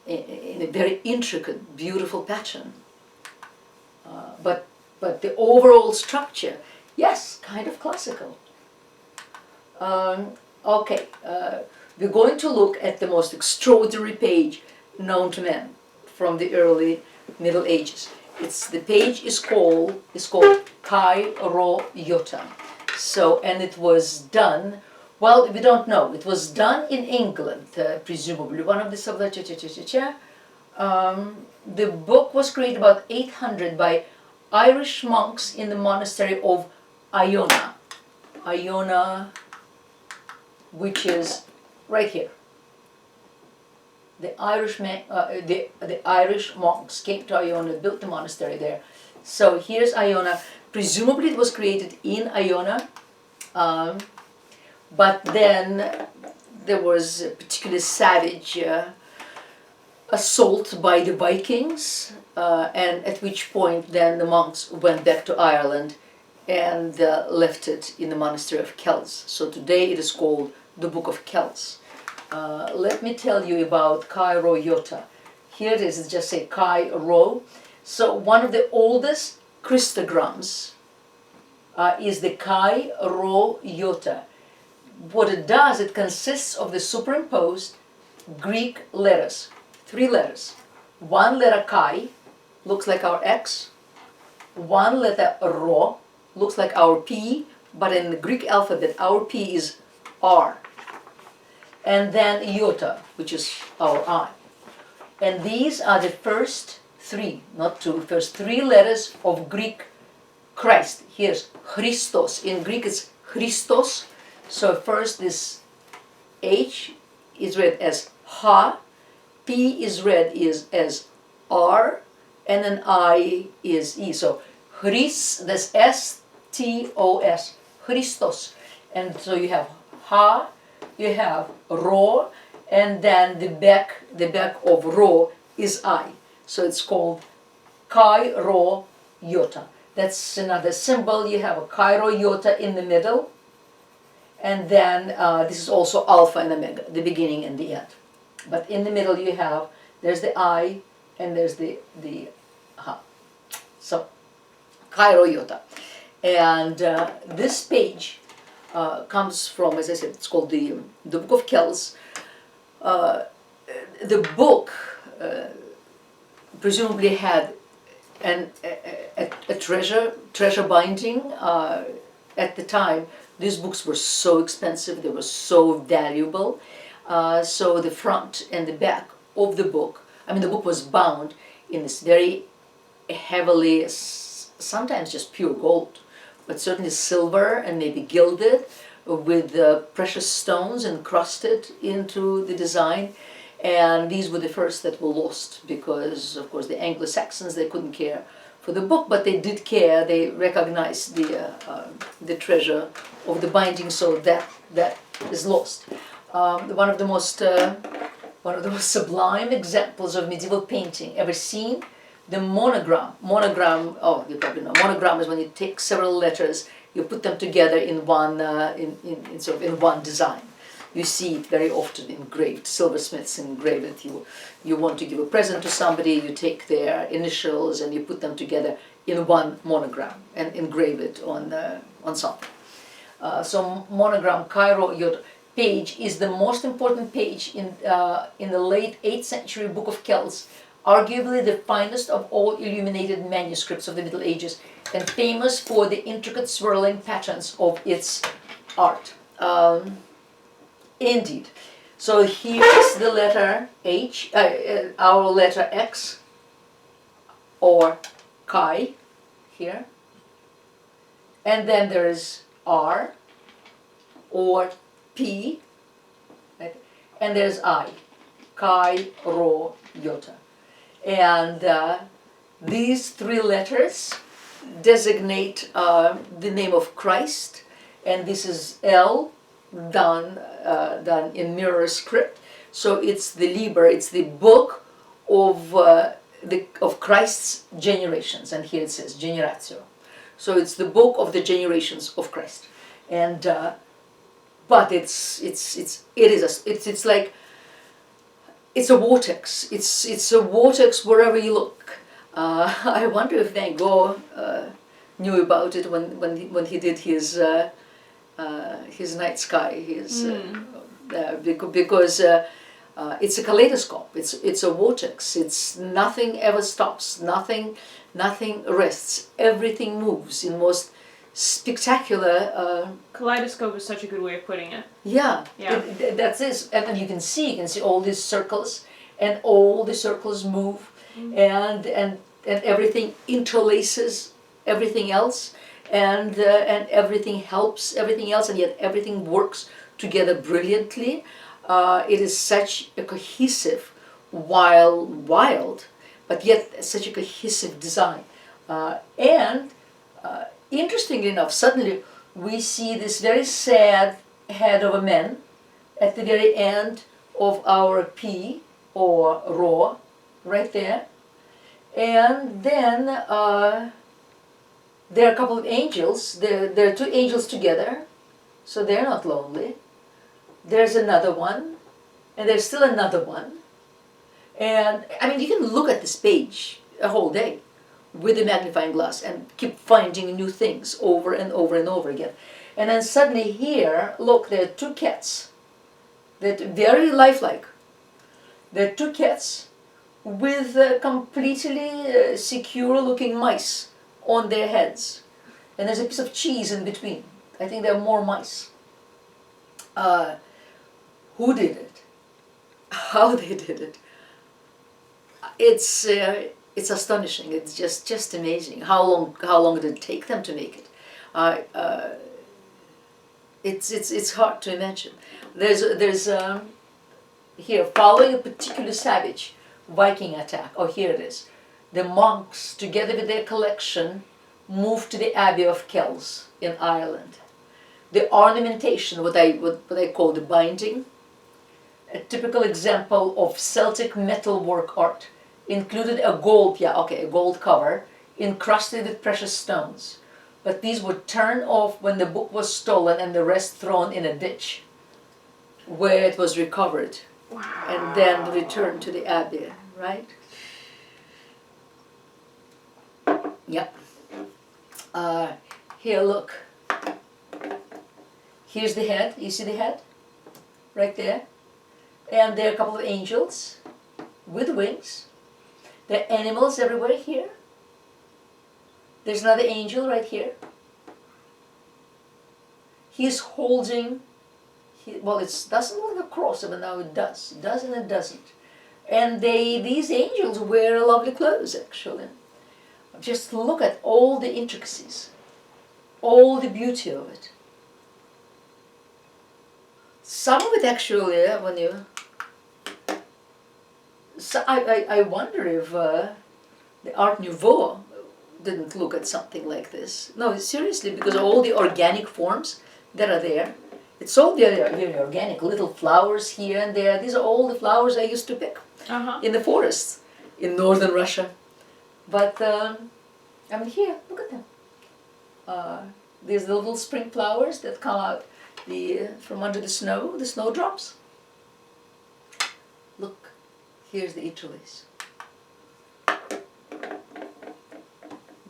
a very intricate, beautiful pattern. But the overall structure, yes, kind of classical. Okay, we're going to look at the most extraordinary page known to man from the early Middle Ages. The page is called Kai Ro Yota. So, and it was done, well, we don't know. It was done in England, presumably. One of the the book was created about 800 by Irish monks in the monastery of Iona. Iona, which is right here. The Irish monks came to Iona, built the monastery there. So here's Iona. Presumably it was created in Iona, But then there was a particularly savage assault by the Vikings, and at which point then the monks went back to Ireland and left it in the monastery of Kells. So today it is called the Book of Kells. Let me tell you about Kai Ro Iota. Here it is, it just say Kai Ro. So one of the oldest Christograms is the Kai Ro Iota. What it does, it consists of the superimposed Greek letters, 3 letters. One letter Kai looks like our X, one letter Ro looks like our P, but in the Greek alphabet our P is R, and then Iota, which is our I. And these are the first 3, not 2, first 3 letters of Greek Christ. Here's Christos. In Greek it's Christos. So first this H is read as Ha, P is read as R, and then I is E. So that's S-T-O-S, Christos. And so you have Ha, you have Ro, and then the back of Ro is I. So it's called Kai Ro Iota. That's another symbol. You have a Kai Ro Iota in the middle, and then this is also Alpha and Omega, the beginning and the end. But in the middle you have, there's the I, and there's the Ha. So Kai Ro Iota. And this page comes from, as I said, it's called the Book of Kells. The book presumably had a treasure binding. At the time, these books were so expensive, they were so valuable. So the front and the back of the book, I mean the book was bound in this very heavily, sometimes just pure gold, but certainly silver and maybe gilded with precious stones encrusted into the design. And these were the first that were lost because, of course, the Anglo-Saxons, they couldn't care for the book, but they did care. They recognized the treasure of the binding, so that is lost. One of the most sublime examples of medieval painting ever seen, the monogram. Monogram, oh, you probably know. Monogram is when you take several letters, you put them together in one in one design. You see it very often engraved. Silversmiths engrave it. You want to give a present to somebody, you take their initials and you put them together in one monogram and engrave it on something. So monogram Kai Ro Iota page is the most important page in the late 8th century Book of Kells, arguably the finest of all illuminated manuscripts of the Middle Ages, and famous for the intricate swirling patterns of its art. Indeed. So here's the letter H, our letter X, or Chi, here. And then there is R, or P, right? And there's I, Kai Ro Iota. And these 3 letters designate the name of Christ, and this is L done in mirror script. So it's the Liber, it's the book of Christ's generations, and here it says generatio. So it's the book of the generations of Christ, and but it's like it's a vortex. It's a vortex wherever you look. I wonder if Van Gogh knew about it when he did his night sky. Because it's a kaleidoscope. It's a vortex. It's nothing ever stops. Nothing rests. Everything moves in most spectacular. Kaleidoscope is such a good way of putting it. Yeah. That's it. And then you can see all these circles, and all the circles move, and everything interlaces everything else, and everything helps everything else, and yet everything works together brilliantly. It is such a cohesive, wild, but yet such a cohesive design. Interestingly enough, suddenly we see this very sad, head of a man at the very end of our P or Rho, right there. And then there are a couple of angels. There are two angels together, so they're not lonely. There's another one, and there's still another one. And I mean, you can look at this page a whole day with a magnifying glass and keep finding new things over and over and over again. And then suddenly here, look, there are two cats that are very lifelike. There are two cats with completely secure looking mice on their heads. And there's a piece of cheese in between. I think there are more mice. Who did it? How they did it? It's astonishing. It's just amazing. How long did it take them to make it? It's hard to imagine. There's here, following a particular savage Viking attack. Oh, here it is. The monks, together with their collection, moved to the Abbey of Kells in Ireland. The ornamentation, what I call the binding, a typical example of Celtic metalwork art, included a gold cover encrusted with precious stones. But these were turned off when the book was stolen and the rest thrown in a ditch, where it was recovered. Wow. And then returned to the abbey, right? Yep. Here, look. Here's the head. You see the head? Right there. And there are a couple of angels with wings. There are animals everywhere here. There's another angel right here. He's holding, well, it doesn't look like a cross, but now it does. It does and it doesn't. And these angels wear lovely clothes, actually. Just look at all the intricacies, all the beauty of it. Some of it actually, when you... So I wonder if the Art Nouveau didn't look at something like this. No, seriously, because all the organic forms that are there, it's all very organic. Little flowers here and there. These are all the flowers I used to pick in the forests in northern Russia. But I mean, here, look at them. These little spring flowers that come out from under the snowdrops. Look, here's the interlace.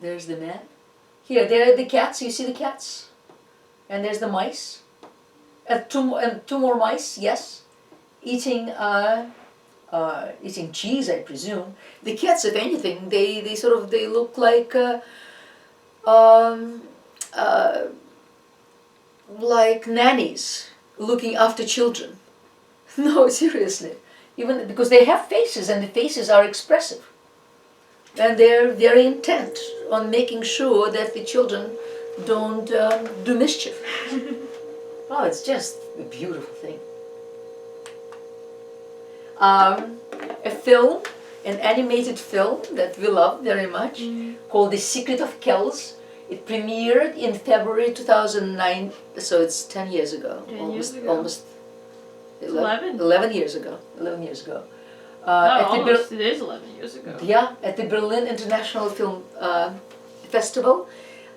There's the man. Here, there are the cats. You see the cats? And there's the mice. And two more mice, yes. Eating cheese, I presume. The cats, if anything, they look like nannies looking after children. No, seriously. Even because they have faces, and the faces are expressive. And they're very intent on making sure that the children don't do mischief. Oh, it's just a beautiful thing. A film, an animated film that we love very much, called The Secret of Kells. It premiered in February 2009, so it's 10 years ago. Almost 11 years ago. 11 years ago. It is 11 years ago. Yeah, at the Berlin International Film Festival.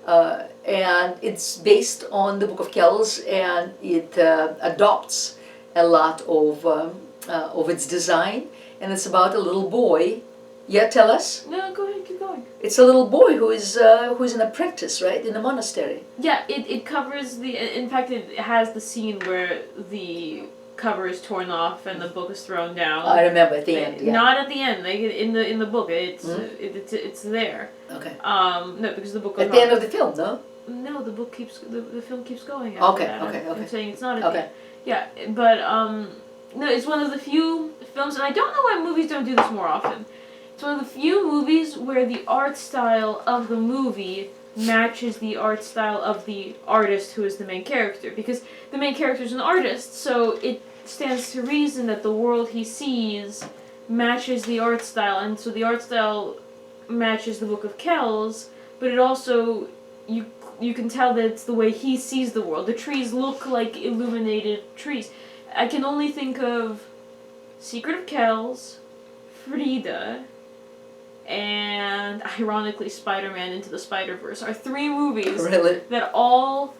And it's based on the Book of Kells, and it adopts a lot of its design. And it's about a little boy. Yeah, tell us. No, go ahead, keep going. It's a little boy who is an apprentice, right, in a monastery. Yeah, it covers in fact, it has the scene where the cover is torn off and the book is thrown down. I remember at the end. Yeah. Not at the end. Like in the book, it's there. Okay. No, because the book goes at the end of the film, no. No, the book the film keeps going. Okay. I'm saying it's not at the end. Yeah, but no, it's one of the few films, and I don't know why movies don't do this more often. It's one of the few movies where the art style of the movie matches the art style of the artist who is the main character, because the main character is an artist, so it stands to reason that the world he sees matches the art style, and so the art style matches the Book of Kells, but it also, you you can tell that it's the way he sees the world. The trees look like illuminated trees. I can only think of Secret of Kells, Frida, and ironically Spider-Man Into the Spider-Verse are 3 movies that all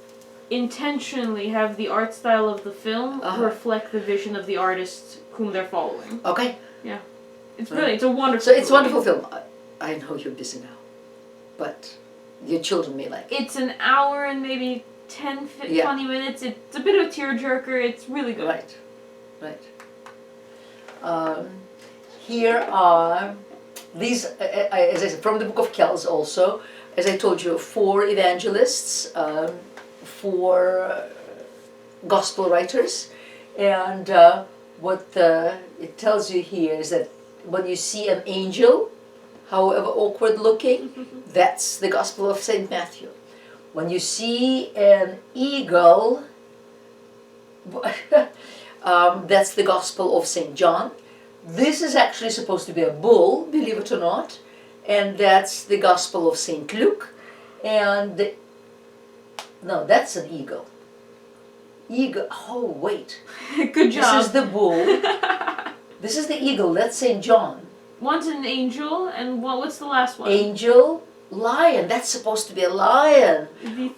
intentionally have the art style of the film reflect the vision of the artist whom they're following. Okay. Yeah. It's brilliant. It's a wonderful So it's a wonderful film. I know you're busy now, but your children may like it. It's an hour and maybe 20 minutes. It's a bit of a tearjerker. It's really good. Right. Here are these, as I said, from the Book of Kells also. As I told you, 4 evangelists, 4 gospel writers, and what it tells you here is that when you see an angel, however awkward looking, that's the Gospel of St. Matthew. When you see an eagle, that's the Gospel of St. John. This is actually supposed to be a bull, believe it or not, and that's the Gospel of St. Luke. And no, that's an eagle. Eagle. Oh, wait. Good job. This is the bull. This is the eagle. That's St. John. One's an angel, and what's the last one? Angel, lion. That's supposed to be a lion.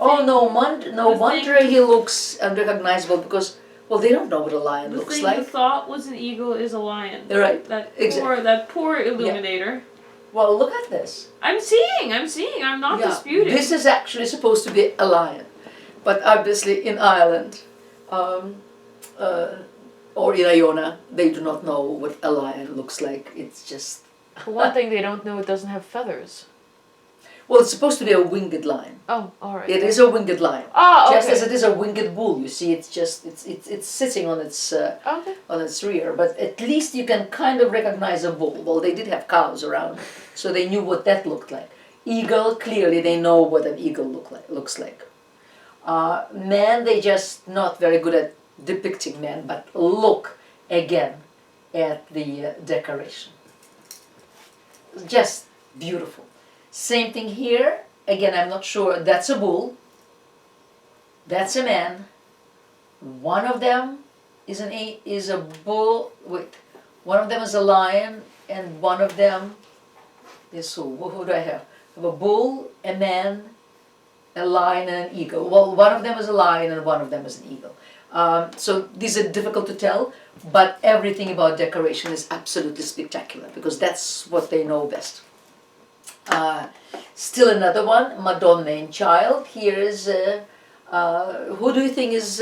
Oh, no wonder he looks unrecognizable because, well, they don't know what a lion looks like. The thing you thought was an eagle is a lion. Right. That poor illuminator. Yeah. Well, look at this. I'm seeing. I'm not disputing. This is actually supposed to be a lion. But obviously in Ireland, or in Iona, they do not know what a lion looks like. It's just... For one thing, they don't know it doesn't have feathers. Well, it's supposed to be a winged lion. Oh, all right. It is a winged lion. Oh, okay. Just as it is a winged bull. You see, it's just it's sitting on its on its rear. But at least you can kind of recognize a bull. Well, they did have cows around, so they knew what that looked like. Eagle, clearly they know what an eagle looks like. Men, they just not very good at depicting men, but look again at the decoration. Just beautiful. Same thing here. Again, I'm not sure. That's a bull. That's a man. One of them is a bull. Wait, one of them is a lion, and one of them is who? Who do I have? I have a bull, a man, a lion, and an eagle. Well, one of them is a lion, and one of them is an eagle. So these are difficult to tell, but everything about decoration is absolutely spectacular because that's what they know best. Still another one, Madonna and Child. Here is who do you think is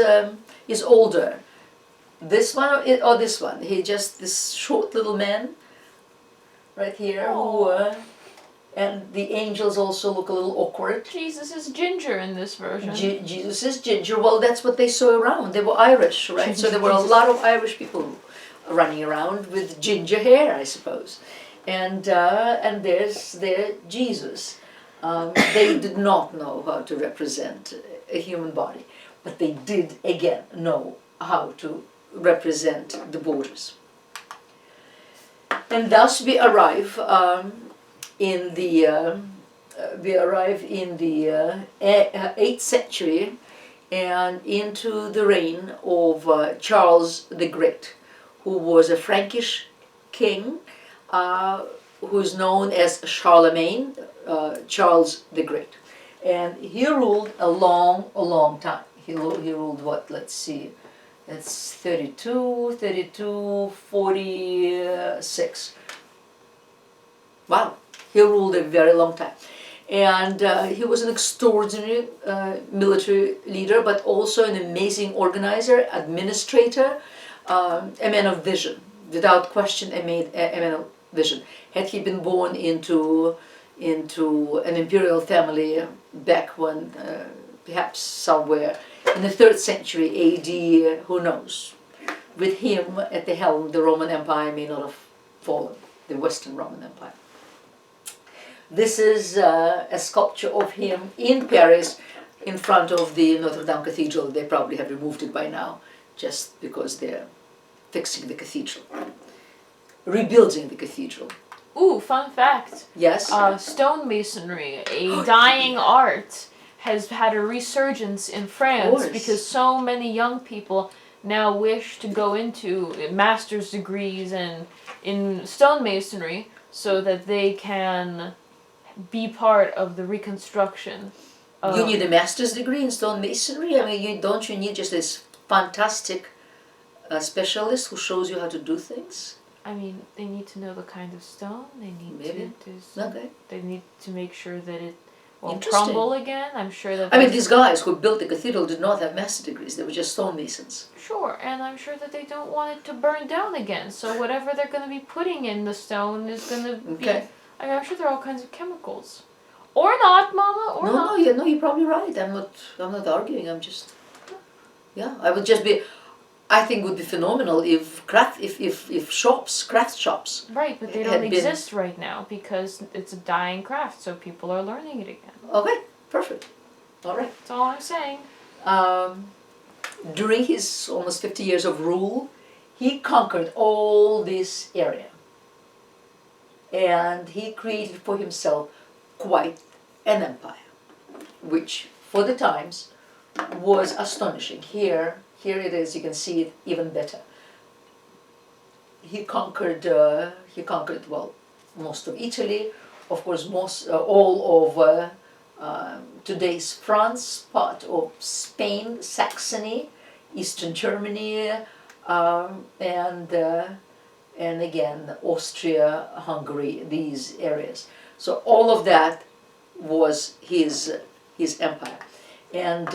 older? This one or this one? This short little man right here who. And the angels also look a little awkward. Jesus is ginger in this version. Jesus is ginger. Well, that's what they saw around. They were Irish, right? So there were a lot of Irish people running around with ginger hair, I suppose. And there's their Jesus. They did not know how to represent a human body, but they did, again, know how to represent the borders. And thus we arrive in the 8th century and into the reign of Charles the Great, who was a Frankish king who is known as Charlemagne, Charles the Great. And he ruled a long time. He ruled what, let's see, that's 46. Wow. He ruled a very long time. And he was an extraordinary military leader, but also an amazing organizer, administrator, a man of vision. Without question, a man of vision. Had he been born into an imperial family back when, perhaps somewhere in the 3rd century AD, who knows? With him at the helm, the Roman Empire may not have fallen, the Western Roman Empire. This is a sculpture of him in Paris in front of the Notre Dame Cathedral. They probably have removed it by now just because they're fixing the cathedral, rebuilding the cathedral. Ooh, fun fact. Yes? Stonemasonry, a dying art. has had a resurgence in France because so many young people now wish to go into master's degrees and in stonemasonry so that they can be part of the reconstruction. You need a master's degree in stonemasonry? I mean, don't you need just this fantastic specialist who shows you how to do things? I mean, they need to know the kind of stone. They need they need to make sure that it won't crumble again. I'm sure that. I mean, these guys who built the cathedral did not have master degrees. They were just stonemasons. Sure, and I'm sure that they don't want it to burn down again. So whatever they're going to be putting in the stone is going to be. I mean, I'm sure there are all kinds of chemicals. Or not, Mama. Or not. No, you're probably right. I'm not arguing. I'm just. Yeah, I would just be. I think it would be phenomenal if craft shops. Right, but they don't exist right now because it's a dying craft, so people are learning it again. Okay, perfect. All right. That's all I'm saying. During his almost 50 years of rule, he conquered all this area. And he created for himself quite an empire, which for the times was astonishing. Here it is, you can see it even better. He conquered, well, most of Italy, of course, all of today's France, part of Spain, Saxony, Eastern Germany, and again Austria, Hungary, these areas. So all of that was his empire, and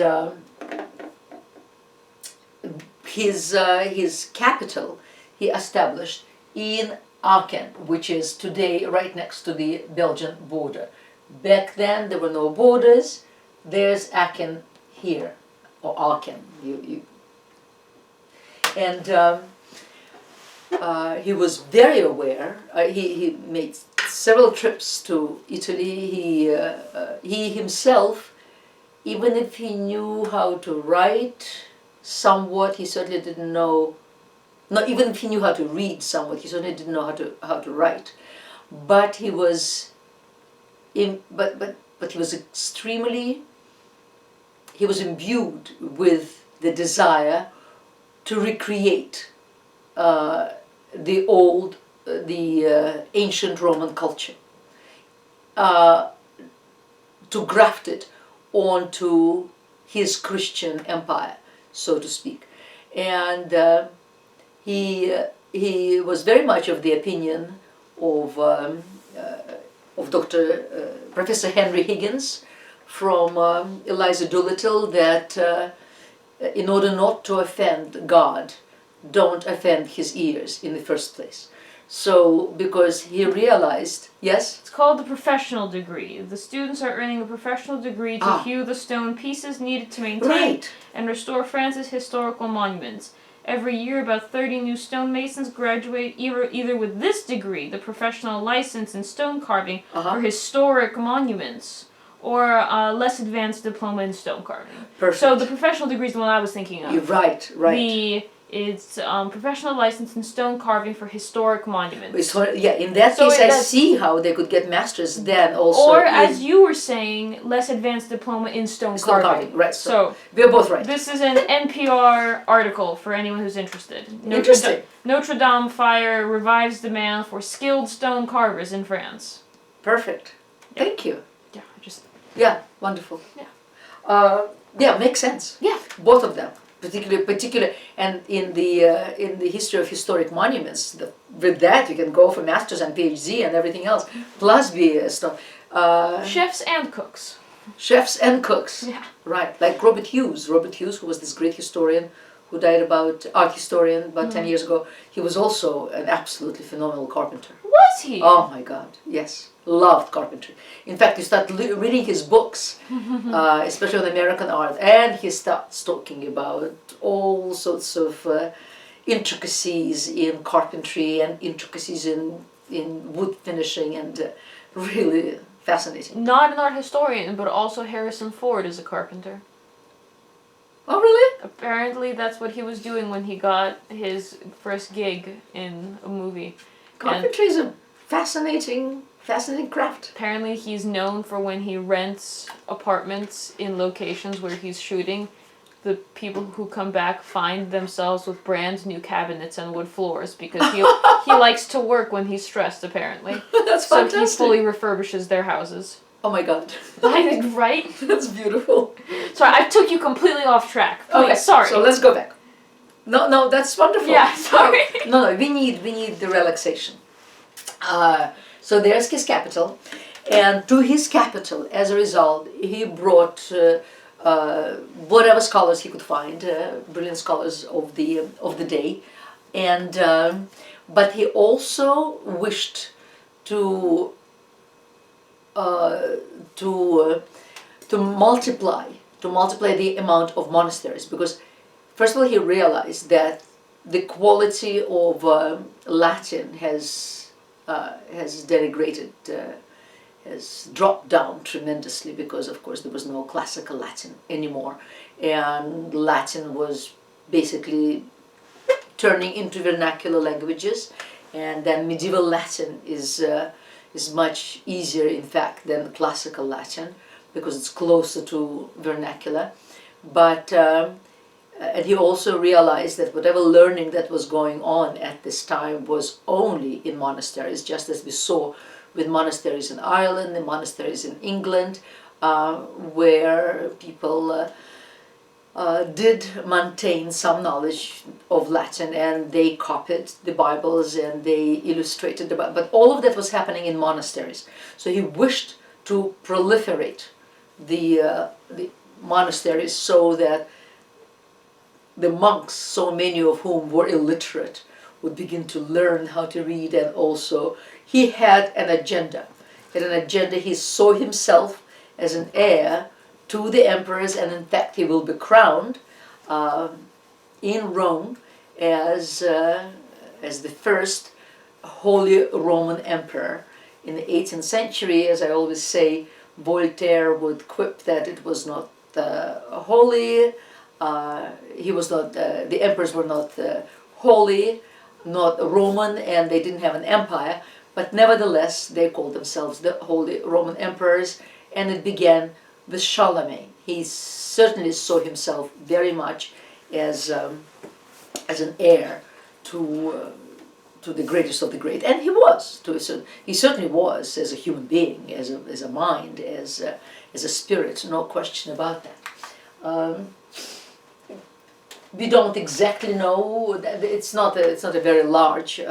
his capital he established in Aachen, which is today right next to the Belgian border. Back then there were no borders. There's Aachen here, or Aachen. And he was very aware. He made several trips to Italy. He himself, even if he knew how to write somewhat, he certainly didn't know. Not even if he knew how to read somewhat, he certainly didn't know how to write. But he was, but he was extremely. He was imbued with the desire to recreate the ancient Roman culture, to graft it onto his Christian empire, so to speak. And he was very much of the opinion of Professor Henry Higgins from Eliza Doolittle, that in order not to offend God, don't offend his ears in the first place. So, because he realized, yes? It's called the professional degree. The students are earning a professional degree to hew the stone pieces needed to maintain and restore France's historical monuments. Every year, about 30 new stonemasons graduate either with this degree, the professional license in stone carving for historic monuments, or a less advanced diploma in stone carving. Perfect. So the professional degree is the one I was thinking of. You're right. It's professional license in stone carving for historic monuments. In that case, I see how they could get masters then also. Or, as you were saying, less advanced diploma in stone carving. Right. So we're both right. This is an NPR article for anyone who's interested. Notre Dame fire revives demand for skilled stone carvers in France. Perfect. Yeah. Thank you. Yeah, wonderful. Yeah. Makes sense. Yeah. Both of them. Particular, and in the history of historic monuments, with that you can go for masters and PhD and everything else, plus be a chefs and cooks. Chefs and cooks. Yeah. Right, like Robert Hughes. Robert Hughes, who was this great historian, who died art historian about 10 years ago. He was also an absolutely phenomenal carpenter. Was he? Oh my God, yes. Loved carpentry. In fact, you start reading his books, especially on American art, and he starts talking about all sorts of intricacies in carpentry and intricacies in wood finishing, and really fascinating. Not an art historian, but also Harrison Ford is a carpenter. Oh, really? Apparently that's what he was doing when he got his first gig in a movie. Carpentry is a fascinating Fascinating craft. Apparently he's known for when he rents apartments in locations where he's shooting, the people who come back find themselves with brand new cabinets and wood floors because he likes to work when he's stressed, apparently. That's so fantastic. So he fully refurbishes their houses. Oh my god. Right? That's beautiful. Sorry, I took you completely off track. Please, okay, sorry. So let's go back. No, that's wonderful. Yeah, sorry. No, we need the relaxation. So there's his capital, and to his capital, as a result, he brought whatever scholars he could find, brilliant scholars of the day, and but he also wished to multiply the amount of monasteries, because first of all he realized that the quality of Latin has denigrated, has dropped down tremendously, because of course there was no classical Latin anymore, and Latin was basically turning into vernacular languages, and then medieval Latin is much easier in fact than classical Latin, because it's closer to vernacular. But and he also realized that whatever learning that was going on at this time was only in monasteries, just as we saw with monasteries in Ireland, the monasteries in England, where people did maintain some knowledge of Latin, and they copied the Bibles and they illustrated the Bible. But all of that was happening in monasteries. So he wished to proliferate the monasteries so that the monks, so many of whom were illiterate, would begin to learn how to read. And also he had an agenda. He saw himself as an heir to the emperors, and in fact he will be crowned in Rome as the first Holy Roman Emperor in the 18th century. As I always say, Voltaire would quip that it was not holy. He was not. The emperors were not holy, not Roman, and they didn't have an empire. But nevertheless, they called themselves the Holy Roman Emperors, and it began with Charlemagne. He certainly saw himself very much as an heir to the greatest of the great, and he was. He certainly was, as a human being, as a mind, as a spirit. No question about that. We don't exactly know. It's not a very large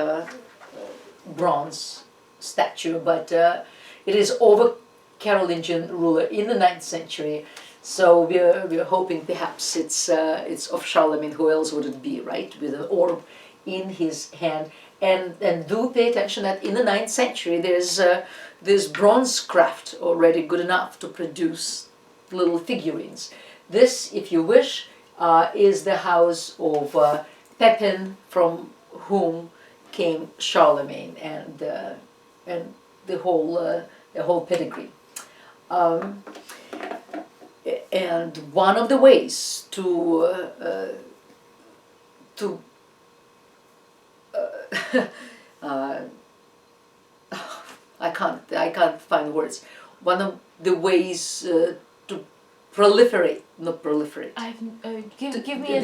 bronze statue, but it is over Carolingian ruler in the 9th century. So we're hoping perhaps it's of Charlemagne. Who else would it be, right? With an orb in his hand. And do pay attention that in the 9th century there's bronze craft already good enough to produce little figurines. This, if you wish, is the house of Pepin, from whom came Charlemagne, and the whole pedigree. And one of the ways I can't find words. One of the ways to not proliferate. Give me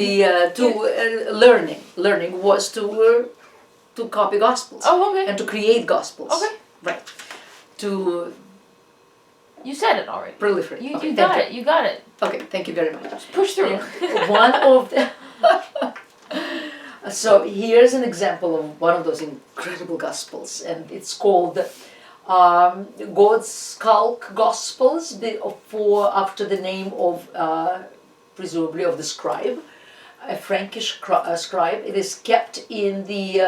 learning was to copy gospels. Oh, okay. And to create gospels. Okay. Right. You said it already. Proliferate. You got it. Okay, thank you very much. Just push through. One of the so here's an example of one of those incredible gospels, and it's called Godskalk Gospels, after the name of presumably of the scribe, a Frankish scribe. It is kept in the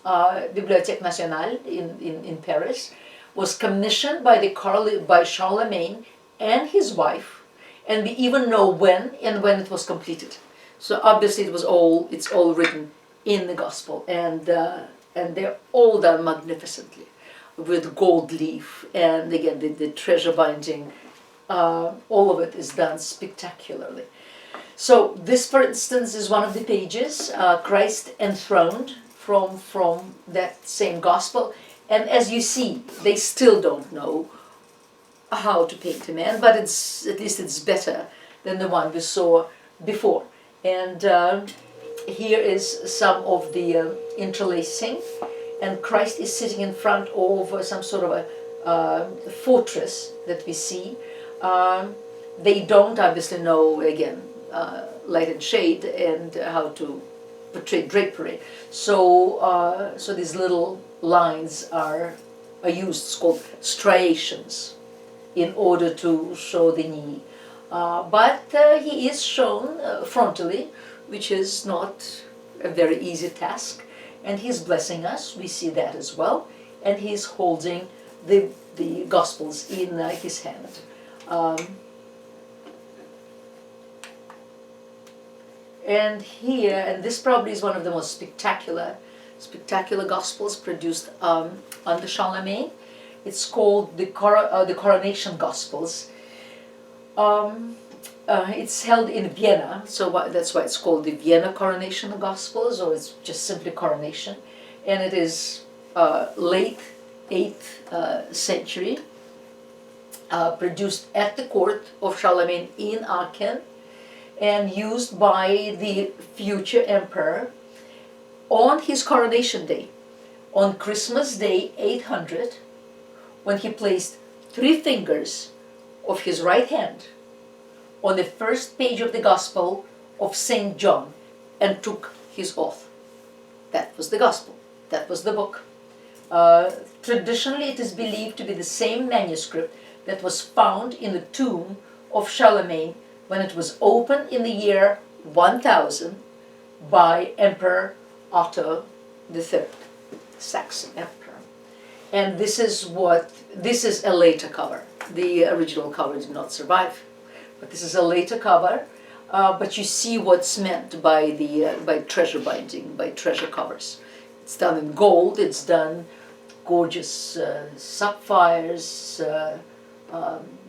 Bibliothèque Nationale in Paris. Was commissioned by Charlemagne and his wife, and we even know when it was completed. So obviously it's all written in the gospel, and they're all done magnificently with gold leaf, and again the treasure binding, all of it is done spectacularly. So this, for instance, is one of the pages, Christ enthroned, from that same gospel, And as you see, they still don't know how to paint a man, but at least it's better than the one we saw before. And here is some of the interlacing, and Christ is sitting in front of some sort of a fortress that we see. They don't obviously know, again, light and shade and how to portray drapery. So, so these little lines are used, it's called striations, in order to show the knee. But he is shown frontally, which is not a very easy task. And he's blessing us, we see that as well. And he's holding the Gospels in his hand. And here, and this probably is one of the most spectacular Gospels produced under Charlemagne. It's called the Coronation Gospels. It's held in Vienna, so that's why it's called the Vienna Coronation Gospels, or it's just simply Coronation. And it is late 8th century, produced at the court of Charlemagne in Aachen, and used by the future emperor on his coronation day, on Christmas Day 800, when he placed 3 fingers of his right hand on the first page of the Gospel of St. John and took his oath. That was the Gospel, that was the book. Traditionally, it is believed to be the same manuscript that was found in the tomb of Charlemagne when it was opened in the year 1000 by Emperor Otto III, Saxon emperor. And this is a later cover. The original cover did not survive, but this is a later cover. But you see what's meant by by treasure binding, by treasure covers. It's done in gold. It's done gorgeous sapphires,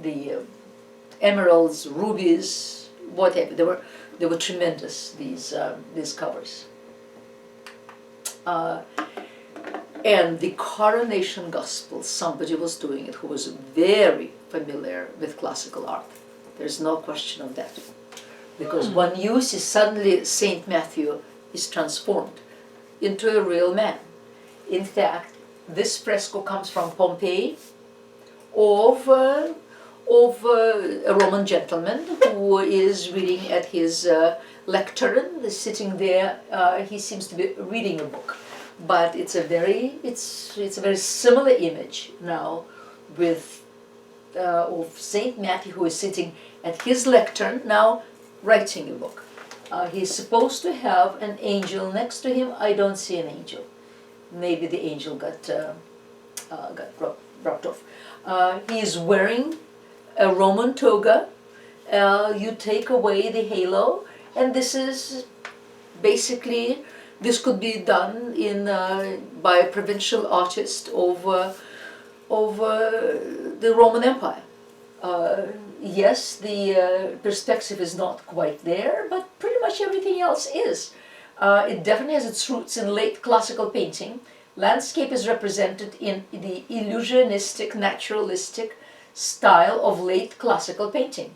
the emeralds, rubies, whatever. They were tremendous. These covers. And the Coronation Gospel, somebody was doing it who was very familiar with classical art. There's no question of that. Because when you see suddenly St. Matthew is transformed into a real man. In fact, this fresco comes from Pompeii of a Roman gentleman who is reading at his lectern, sitting there. He seems to be reading a book. But it's a very similar image now with of Saint Matthew, who is sitting at his lectern now writing a book. He's supposed to have an angel next to him. I don't see an angel. Maybe the angel got dropped off. He is wearing a Roman toga. You take away the halo, and this is basically. This could be done by a provincial artist of the Roman Empire. Yes, the perspective is not quite there, but pretty much everything else is. It definitely has its roots in late classical painting. Landscape is represented in the illusionistic, naturalistic style of late classical painting.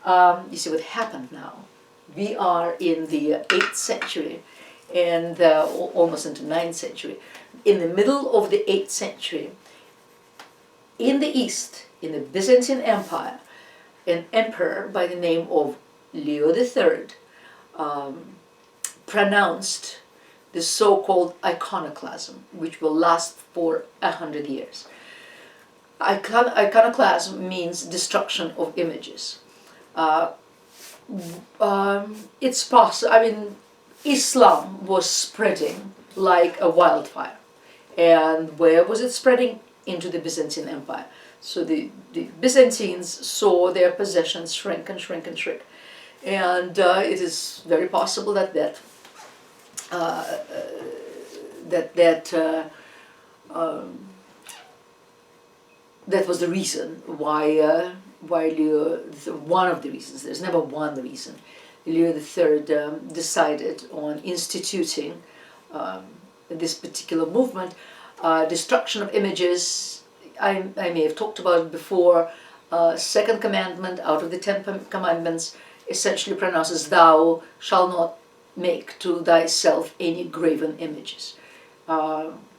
You see what happened now. We are in the 8th century. And almost into 9th century. In the middle of the 8th century, in the East, in the Byzantine Empire, an emperor by the name of Leo III pronounced the so-called iconoclasm, which will last for 100 years. Iconoclasm means destruction of images. It's possible, I mean, Islam was spreading like a wildfire. And where was it spreading? Into the Byzantine Empire. So the Byzantines saw their possessions shrink and shrink and shrink. And it is very possible that that was the reason why Leo, one of the reasons, there's never one reason, Leo III decided on instituting this particular movement. destruction of images. I may have talked about it before. Second commandment out of the 10 commandments essentially pronounces, thou shalt not make to thyself any graven images,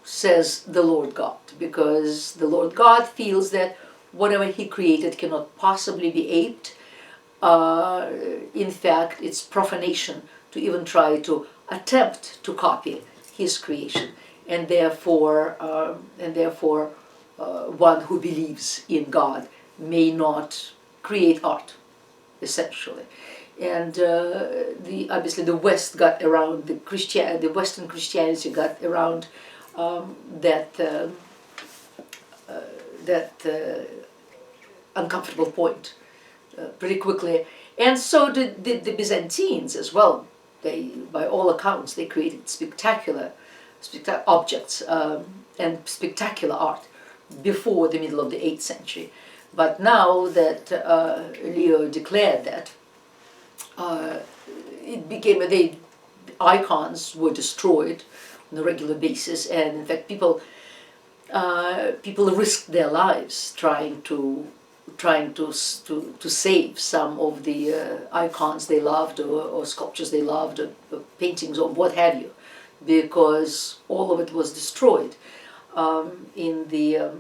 says the Lord God, because the Lord God feels that whatever he created cannot possibly be aped. In fact, it's profanation to even try to attempt to copy his creation, and therefore one who believes in God may not create art, essentially. And obviously the West got around, the Western Christianity got around that uncomfortable point pretty quickly, and so did the Byzantines as well. They, by all accounts, they created spectacular objects and spectacular art before the middle of the 8th century. But now that Leo declared that, it became the icons were destroyed on a regular basis, and in fact people risked their lives trying to save some of the icons they loved, or sculptures they loved, or paintings, or what have you, because all of it was destroyed. In the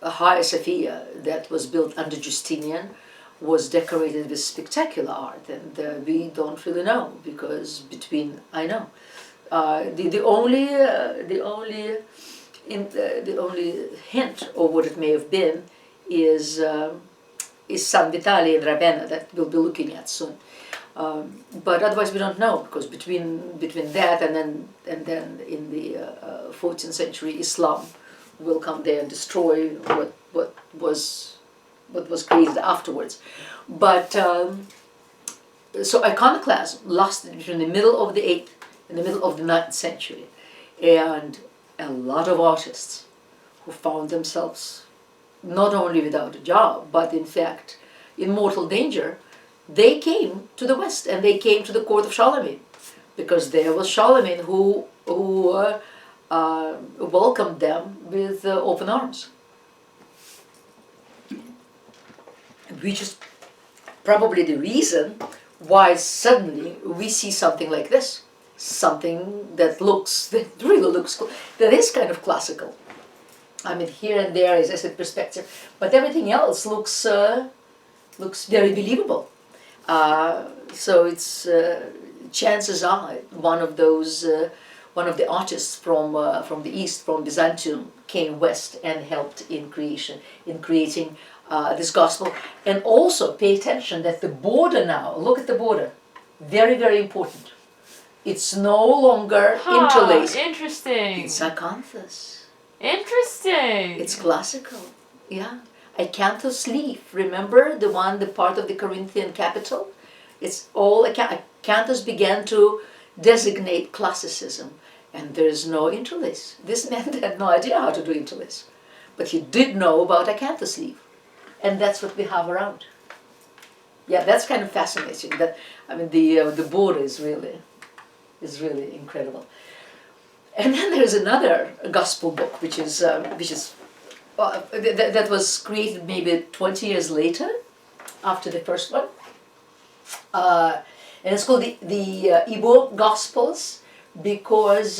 Hagia Sophia that was built under Justinian was decorated with spectacular art, and we don't really know, because the only hint of what it may have been is San Vitale in Ravenna, that we'll be looking at soon. But otherwise we don't know, because between that and then in the 14th century Islam will come there and destroy what was created afterwards. But so iconoclasm lasted between the middle of the 8th and the middle of the 9th century, and a lot of artists who found themselves not only without a job, but in fact in mortal danger, they came to the West, and they came to the court of Charlemagne, because there was Charlemagne who welcomed them with open arms. Which is probably the reason why suddenly we see something like this, something that really looks cool, that is kind of classical. I mean, here and there is a perspective, but everything else looks very believable. So it's chances are one of the artists from the East, from Byzantium, came west and helped in creating this gospel. And also pay attention that the border now, look at the border, very, very important. It's no longer interlaced. Interesting. It's acanthus. Interesting. It's classical, yeah. Acanthus leaf, remember the part of the Corinthian capital? It's all acanthus began to designate classicism, and there's no interlace. This man had no idea how to do interlace, but he did know about acanthus leaf, and that's what we have around. Yeah, that's kind of fascinating. That, I mean, the border is really incredible. And then there's another gospel book, which is that was created maybe 20 years later, after the first one, and it's called the Igbo Gospels, because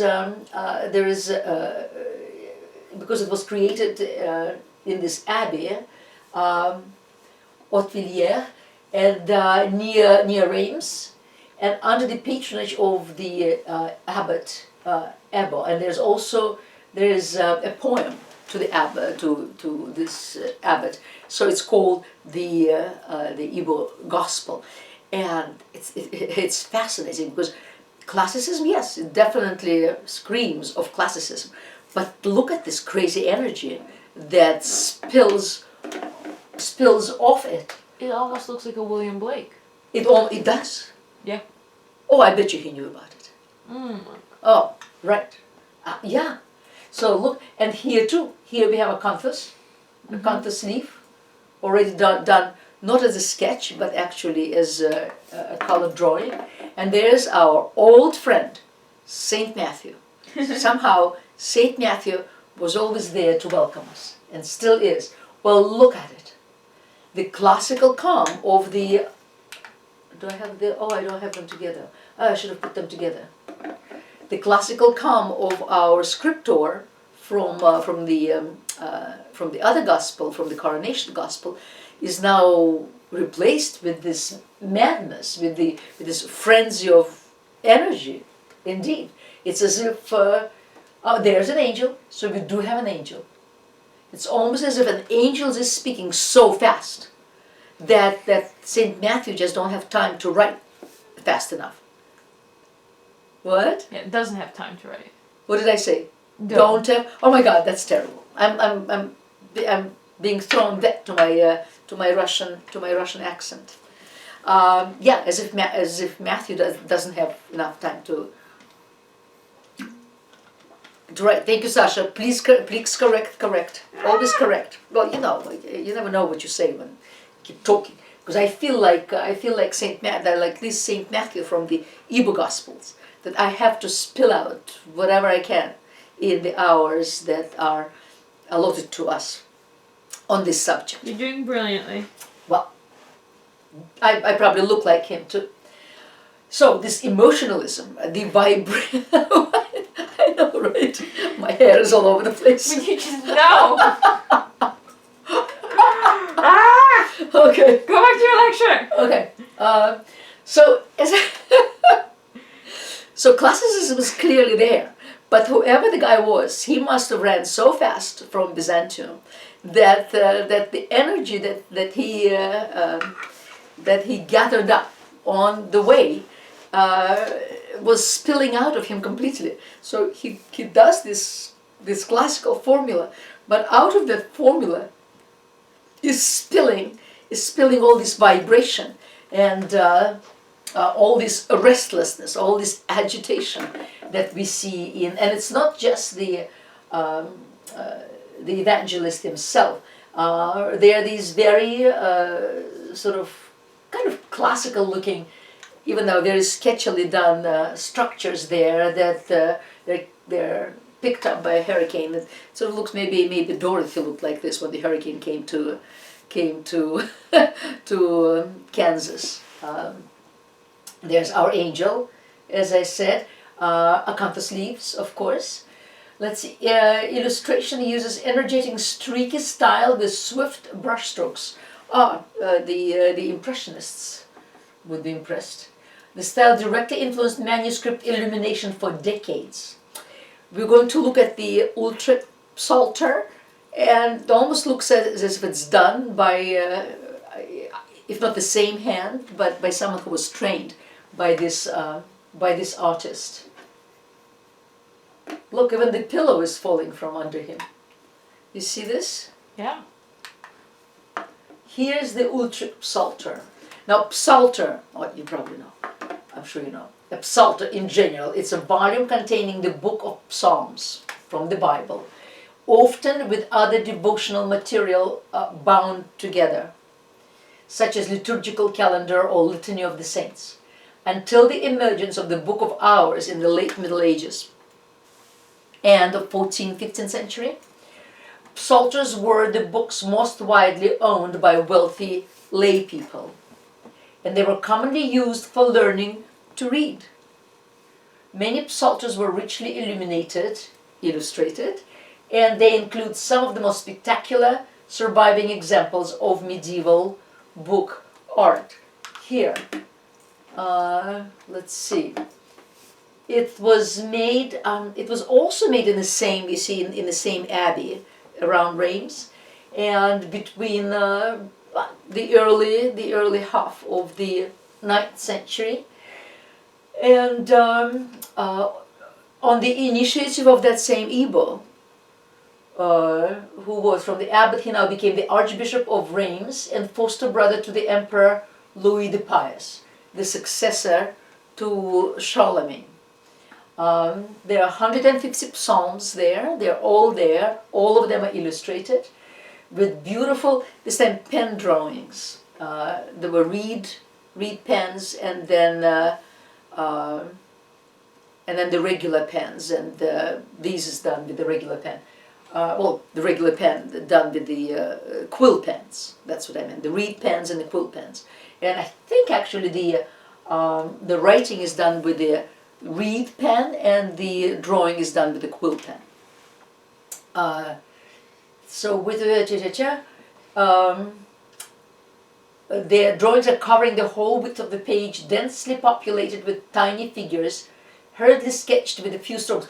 because it was created in this abbey, Hautevillers, and near Reims, and under the patronage of the abbot Ebbo. And there's a poem to the abbot, to this abbot. So it's called the Igbo Gospel, and it's fascinating, because classicism, yes, it definitely screams of classicism, but look at this crazy energy that spills off it. It almost looks like a William Blake. It does. Yeah. Oh, I bet you he knew about it. Mm. Oh, right. Yeah. So look, and here too. Here we have a acanthus leaf, already done not as a sketch, but actually as a colored drawing. And there's our old friend, Saint Matthew. somehow St. Matthew was always there to welcome us, and still is. Well, look at it. The classical calm of the... Do I have the... Oh, I don't have them together. I should have put them together. The classical calm of our scriptor from the other gospel, from the coronation gospel, is now replaced with this madness, with this frenzy of energy. Indeed, it's as if there's an angel, so we do have an angel. It's almost as if an angel is speaking so fast that St. Matthew just don't have time to write fast enough. What? Yeah, it doesn't have time to write. What did I say? Don't have. Oh my God, that's terrible. I'm being thrown back to my Russian accent. Yeah, as if Matthew doesn't have enough time to write. Thank you, Sasha. Please correct. Always correct. Well, you never know what you say when you keep talking. Because I feel like Saint Matthew from the Igbo Gospels, that I have to spill out whatever I can in the hours that are allotted to us on this subject. You're doing brilliantly. Well, I probably look like him too. So this emotionalism, the vibration. I know, right? My hair is all over the place. But you just know. Okay. Go back to your lecture. Okay. So classicism is clearly there, but whoever the guy was, he must have ran so fast from Byzantium that the energy that he gathered up on the way was spilling out of him completely. So he does this classical formula, but out of that formula is spilling all this vibration and all this restlessness, all this agitation that we see and it's not just the evangelist himself. There are these very sort of kind of classical looking, even though very sketchily done structures there that they're picked up by a hurricane. It sort of looks maybe Dorothy looked like this when the hurricane came to Kansas. There's our angel, as I said, acanthus leaves, of course. Let's see, illustration uses energetic streaky style with swift brushstrokes. The Impressionists would be impressed. The style directly influenced manuscript illumination for decades. We're going to look at the Ultra Psalter, and it almost looks as if it's done by, if not the same hand, but by someone who was trained by this artist. Look, even the pillow is falling from under him. You see this? Yeah. Here's the Ultra Psalter. Now, Psalter, you probably know. I'm sure you know. The Psalter in general, it's a volume containing the book of Psalms from the Bible, often with other devotional material bound together, such as liturgical calendar or litany of the saints, until the emergence of the Book of Hours in the late Middle Ages and the 14th, 15th century. Psalters were the books most widely owned by wealthy lay people, and they were commonly used for learning to read. Many psalters were richly illustrated, and they include some of the most spectacular surviving examples of medieval book art. Here, let's see. It was made. It was also made in the same. You see, in the same abbey around Reims, and between the early half of the 9th century, and on the initiative of that same Ibo, who was from the abbot, he now became the Archbishop of Reims and foster brother to the Emperor Louis the Pious, the successor to Charlemagne. There are 150 psalms there. They're all there. All of them are illustrated with beautiful, this time, pen drawings. There were reed pens, and then and then the regular pens, and these is done with the regular pen. Well, the regular pen done with the quill pens. That's what I meant. The reed pens and the quill pens. And I think actually the writing is done with the reed pen, and the drawing is done with the quill pen. So with the their drawings are covering the whole width of the page, densely populated with tiny figures, hurriedly sketched with a few strokes.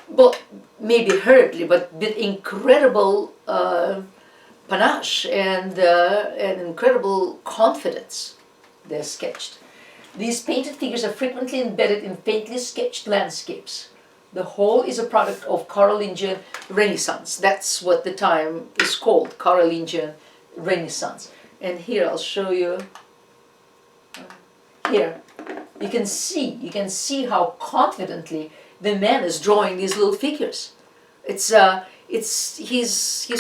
Well, maybe hurriedly, but with incredible panache and incredible confidence, they're sketched. These painted figures are frequently embedded in faintly sketched landscapes. The whole is a product of Carolingian Renaissance. That's what the time is called, Carolingian Renaissance. And here I'll show you. Here, you can see how confidently the man is drawing these little figures. He's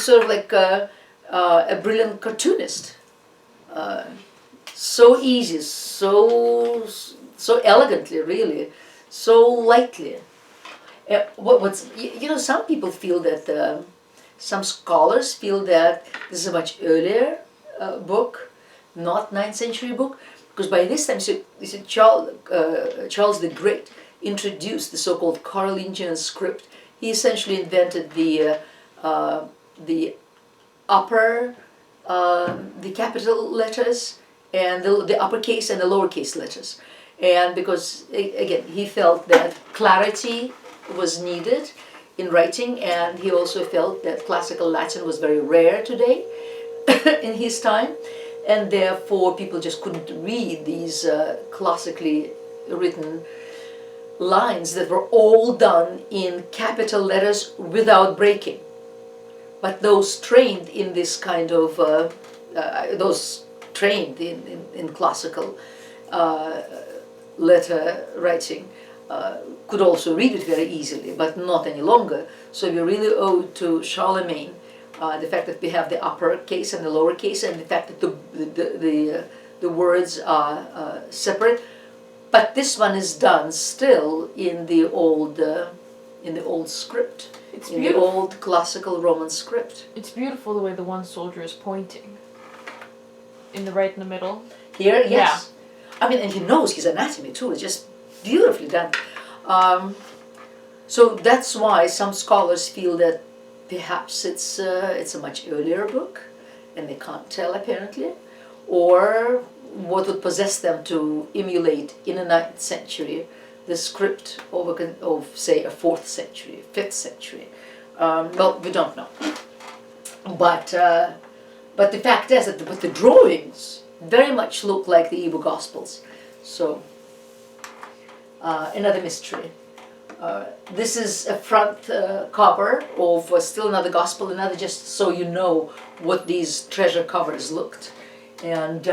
sort of like a brilliant cartoonist. So easy, so elegantly, really, so lightly. Some people feel that, some scholars feel that this is a much earlier book, not 9th century book, because by this time, you see Charles the Great introduced the so-called Carolingian script. He essentially invented the capital letters, and the uppercase and the lowercase letters. And because, again, he felt that clarity was needed in writing, and he also felt that classical Latin was very rare today in his time, and therefore people just couldn't read these classically written lines that were all done in capital letters without breaking. But those trained in this kind of, those trained in classical letter writing could also read it very easily, but not any longer. So we really owe to Charlemagne the fact that we have the uppercase and the lowercase, and the fact that the words are separate. But this one is done still in the old script, the old classical Roman script. It's beautiful the way the one soldier is pointing. Right in the middle. Here, yes. Yeah. I mean, and he knows his anatomy too. It's just beautifully done. So that's why some scholars feel that perhaps it's a much earlier book, and they can't tell apparently, or what would possess them to emulate in the 9th century the script of say a 4th century, 5th century. Well, we don't know. But the fact is that the drawings very much look like the Hebrew Gospels. So, another mystery. This is a front cover of still another Gospel, another, just so you know what these treasure covers looked. And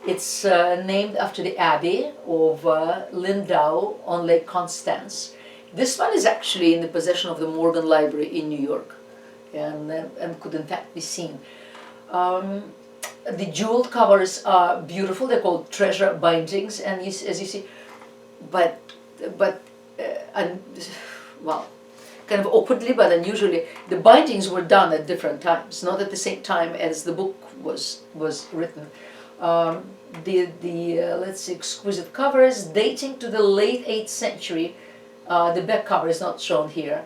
it's named after the Abbey of Lindau on Lake Constance. This one is actually in the possession of the Morgan Library in New York, and could in fact be seen. The jeweled covers are beautiful. They're called treasure bindings, and as you see, but well, kind of awkwardly but unusually, the bindings were done at different times, not at the same time as the book was written. Let's see, exquisite covers dating to the late 8th century. The back cover is not shown here.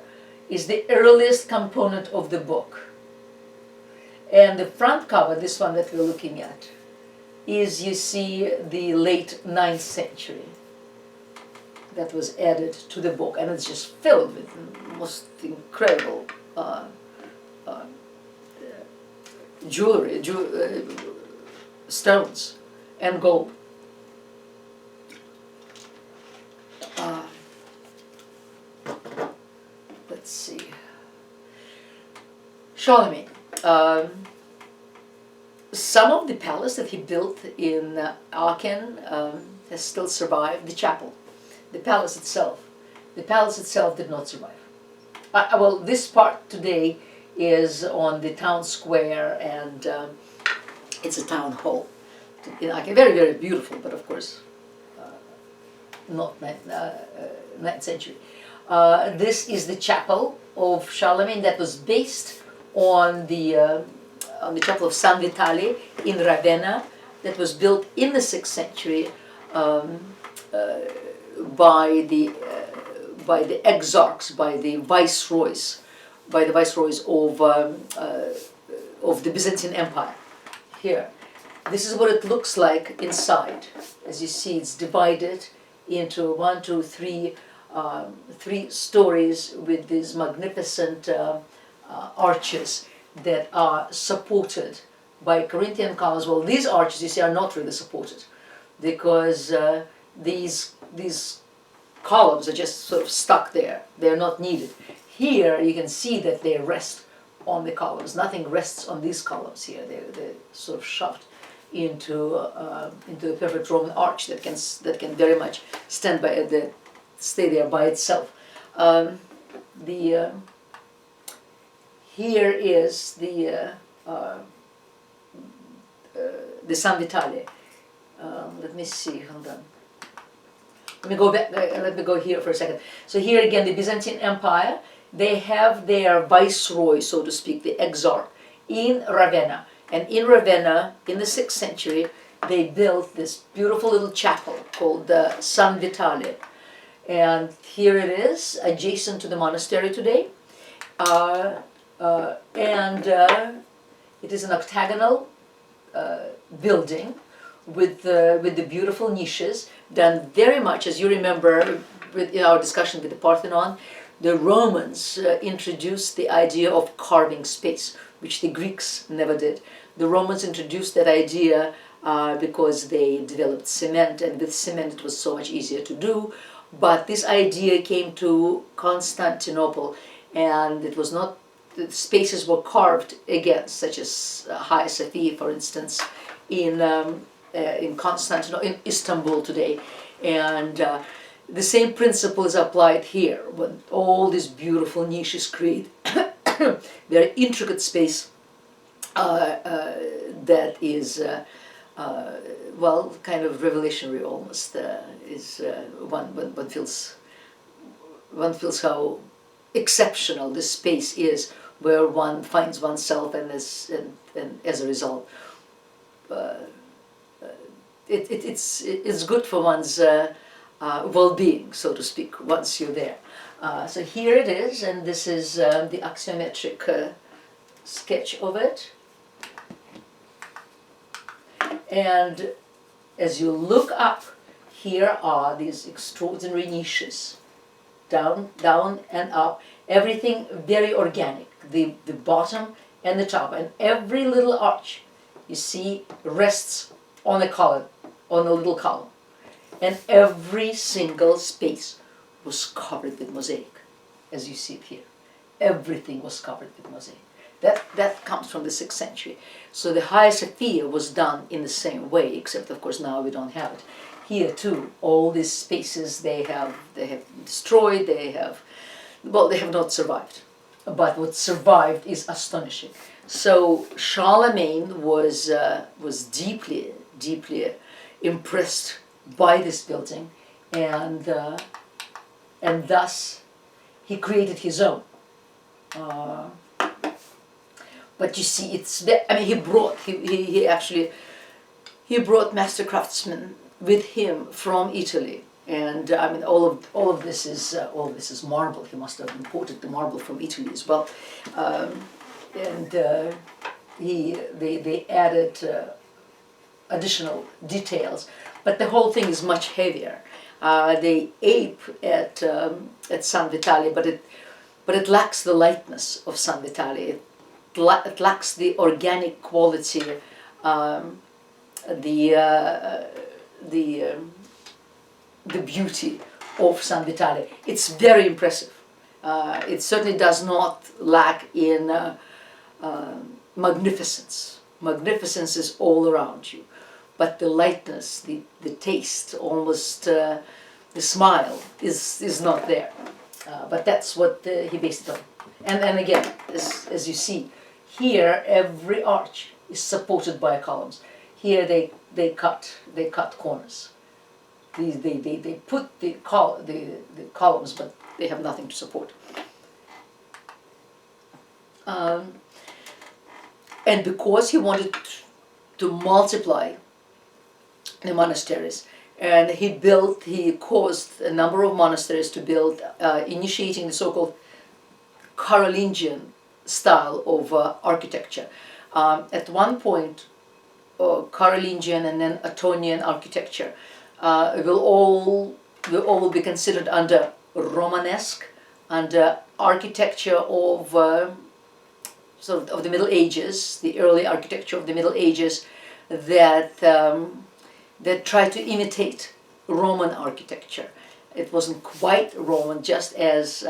Is the earliest component of the book. And the front cover, this one that we're looking at, is, you see, the late 9th century. That was added to the book, and it's just filled with the most incredible jewelry, stones, and gold. Let's see. Charlemagne. Some of the palace that he built in Aachen has still survived. The chapel, the palace itself did not survive. Well, this part today is on the town square, and it's a town hall in Aachen. Very, very beautiful, but of course not 9th century. This is the chapel of Charlemagne that was based on the chapel of San Vitale in Ravenna, that was built in the 6th century by the exarchs, by the viceroys of the Byzantine Empire. Here, this is what it looks like inside. As you see, it's divided into 1, 2, 3, 3 stories with these magnificent arches that are supported by Corinthian columns. Well, these arches, you see, are not really supported because these columns are just sort of stuck there. They're not needed. Here, you can see that they rest on the columns. Nothing rests on these columns here. They're sort of shoved into a perfect Roman arch that can very much stay there by itself. Here is the San Vitale. Let me see. Hold on. Let me go back. Let me go here for a second. So here again, the Byzantine Empire. They have their viceroy, so to speak, the exarch, in Ravenna. And in Ravenna, in the 6th century, they built this beautiful little chapel called San Vitale. And here it is, adjacent to the monastery today. It is an octagonal building with the beautiful niches, done very much, as you remember in our discussion with the Parthenon. The Romans introduced the idea of carving space, which the Greeks never did. The Romans introduced that idea because they developed cement, and with cement it was so much easier to do. But this idea came to Constantinople, and it was not, the spaces were carved again, such as Hagia Sophia, for instance, in Constantinople, in Istanbul today. And the same principle is applied here, when all these beautiful niches create very intricate space that is, well, kind of revolutionary almost. One feels how exceptional this space is, where one finds oneself, and as a result, it's good for one's well-being, so to speak, once you're there. So here it is, and this is the axiometric sketch of it. And as you look up, here are these extraordinary niches, down and up, everything very organic, the bottom and the top, and every little arch, you see, rests on a column, on a little column. And every single space was covered with mosaic, as you see it here. Everything was covered with mosaic. That comes from the 6th century. So the Hagia Sophia was done in the same way, except of course now we don't have it. Here too, all these spaces they have destroyed. They have not survived. But what survived is astonishing. So Charlemagne was deeply impressed by this building, and thus he created his own. But you see, he brought master craftsmen with him from Italy, and I mean all of this is marble. He must have imported the marble from Italy as well, they added additional details. But the whole thing is much heavier. They ape at San Vitale, but it lacks the lightness of San Vitale. It lacks the organic quality, the beauty of San Vitale. It's very impressive. It certainly does not lack in magnificence. Magnificence is all around you. But the lightness, the taste, almost the smile is not there. But that's what he based it on. And again, as you see, here every arch is supported by columns. Here they cut corners. They put the columns, but they have nothing to support. And because he wanted to multiply the monasteries, and he caused a number of monasteries to build, initiating the so-called Carolingian style of architecture. At one point, Carolingian and then Ottonian architecture will all be considered under Romanesque, under architecture of sort of the Middle Ages, the early architecture of the Middle Ages that tried to imitate Roman architecture. It wasn't quite Roman, just as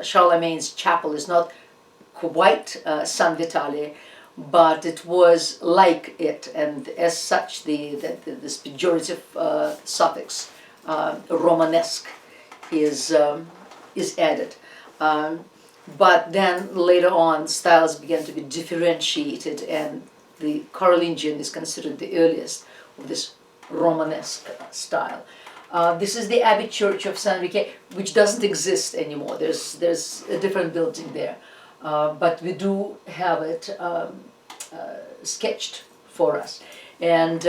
Charlemagne's chapel is not quite San Vitale, but it was like it, and as such this pejorative suffix Romanesque is added. But then later on styles began to be differentiated, and the Carolingian is considered the earliest of this Romanesque style. This is the Abbey Church of Saint Riquet, which doesn't exist anymore. There's a different building there, but we do have it sketched for us. And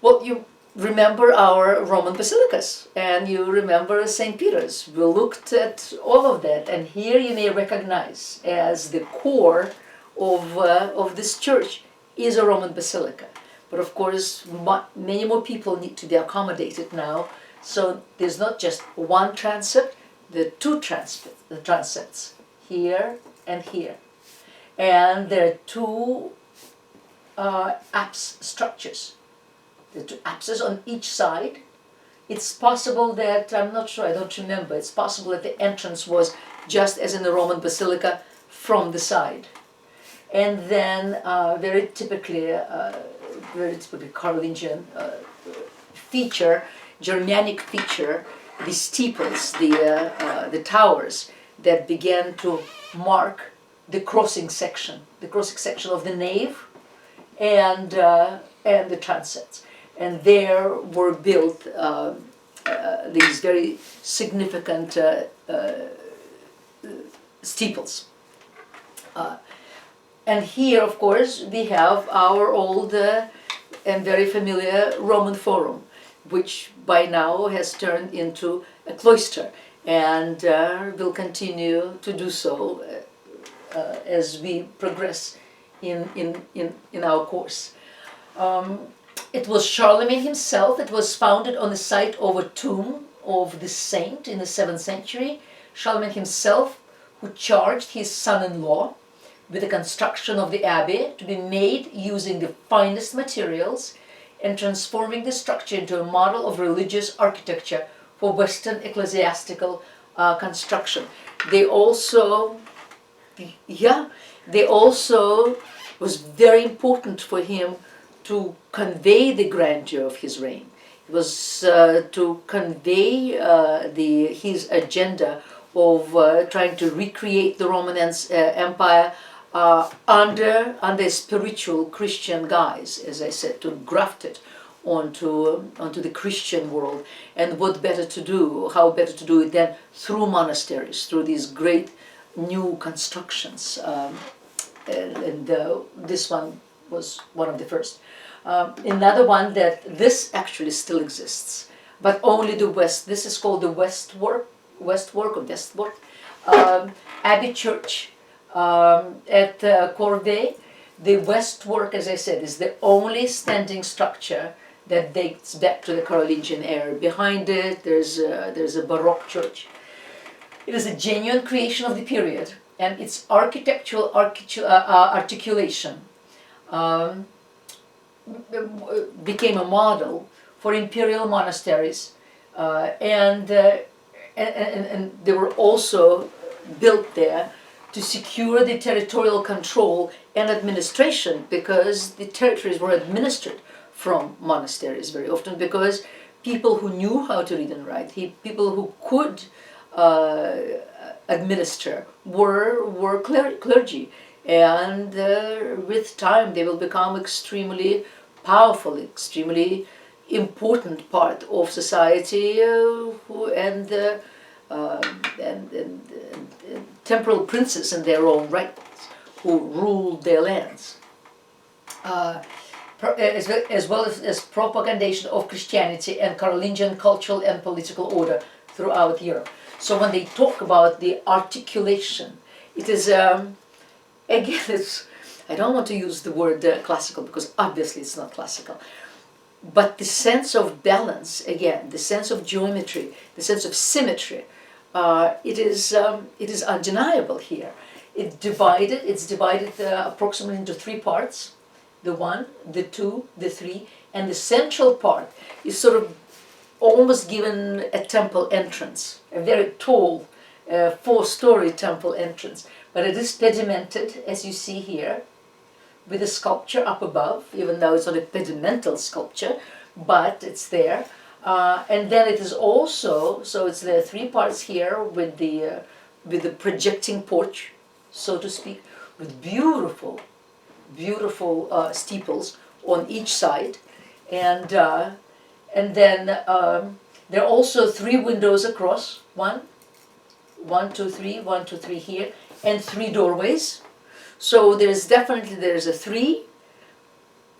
well, you remember our Roman basilicas, and you remember St. Peter's. We looked at all of that, and here you may recognize as the core of this church is a Roman basilica. But of course, many more people need to be accommodated now. So there's not just one transept, there are two transepts, here and here. And there are two apse structures. There are two apses on each side. It's possible that, I'm not sure, I don't remember, it's possible that the entrance was just as in the Roman basilica from the side. And then very typically Carolingian feature, Germanic feature, the steeples, the towers that began to mark the crossing section of the nave and the transepts. And there were built these very significant steeples. And here, of course, we have our old and very familiar Roman Forum, which by now has turned into a cloister, and will continue to do so as we progress in our course. It was Charlemagne himself. It was founded on the site of a tomb of the saint in the 7th century. Charlemagne himself, who charged his son-in-law with the construction of the abbey to be made using the finest materials and transforming the structure into a model of religious architecture for Western ecclesiastical construction. They also was very important for him to convey the grandeur of his reign. It was to convey his agenda of trying to recreate the Roman Empire under a spiritual Christian guise, as I said, to graft it onto the Christian world. And what better to do, how better to do it than through monasteries, through these great new constructions. And this one was one of the first. Another one that this actually still exists, but only the west. This is called the Westwork Abbey Church at Corvey. The Westwork, as I said, is the only standing structure that dates back to the Carolingian era. Behind it, there's a Baroque church. It is a genuine creation of the period, and its architectural articulation became a model for imperial monasteries, and they were also built there to secure the territorial control and administration, because the territories were administered from monasteries very often, because people who knew how to read and write, people who could administer were clergy, and with time they will become extremely powerful, extremely important part of society and temporal princes in their own right who ruled their lands. As well as propagandation of Christianity and Carolingian cultural and political order throughout Europe. So when they talk about the articulation, it is, again, I don't want to use the word classical, because obviously it's not classical, but the sense of balance, again, the sense of geometry, the sense of symmetry, it is undeniable here. It's divided approximately into three parts: the 1, the 2, the 3, and the central part is sort of almost given a temple entrance, a very tall 4-story temple entrance. But it is pedimented, as you see here, with a sculpture up above, even though it's not a pedimental sculpture, but it's there. And then it is also, so it's the 3 parts here with the projecting porch, so to speak, with beautiful steeples on each side, and then there are also 3 windows across, 1, 2, 3, 1, 2, 3 here, and 3 doorways. So there's a 3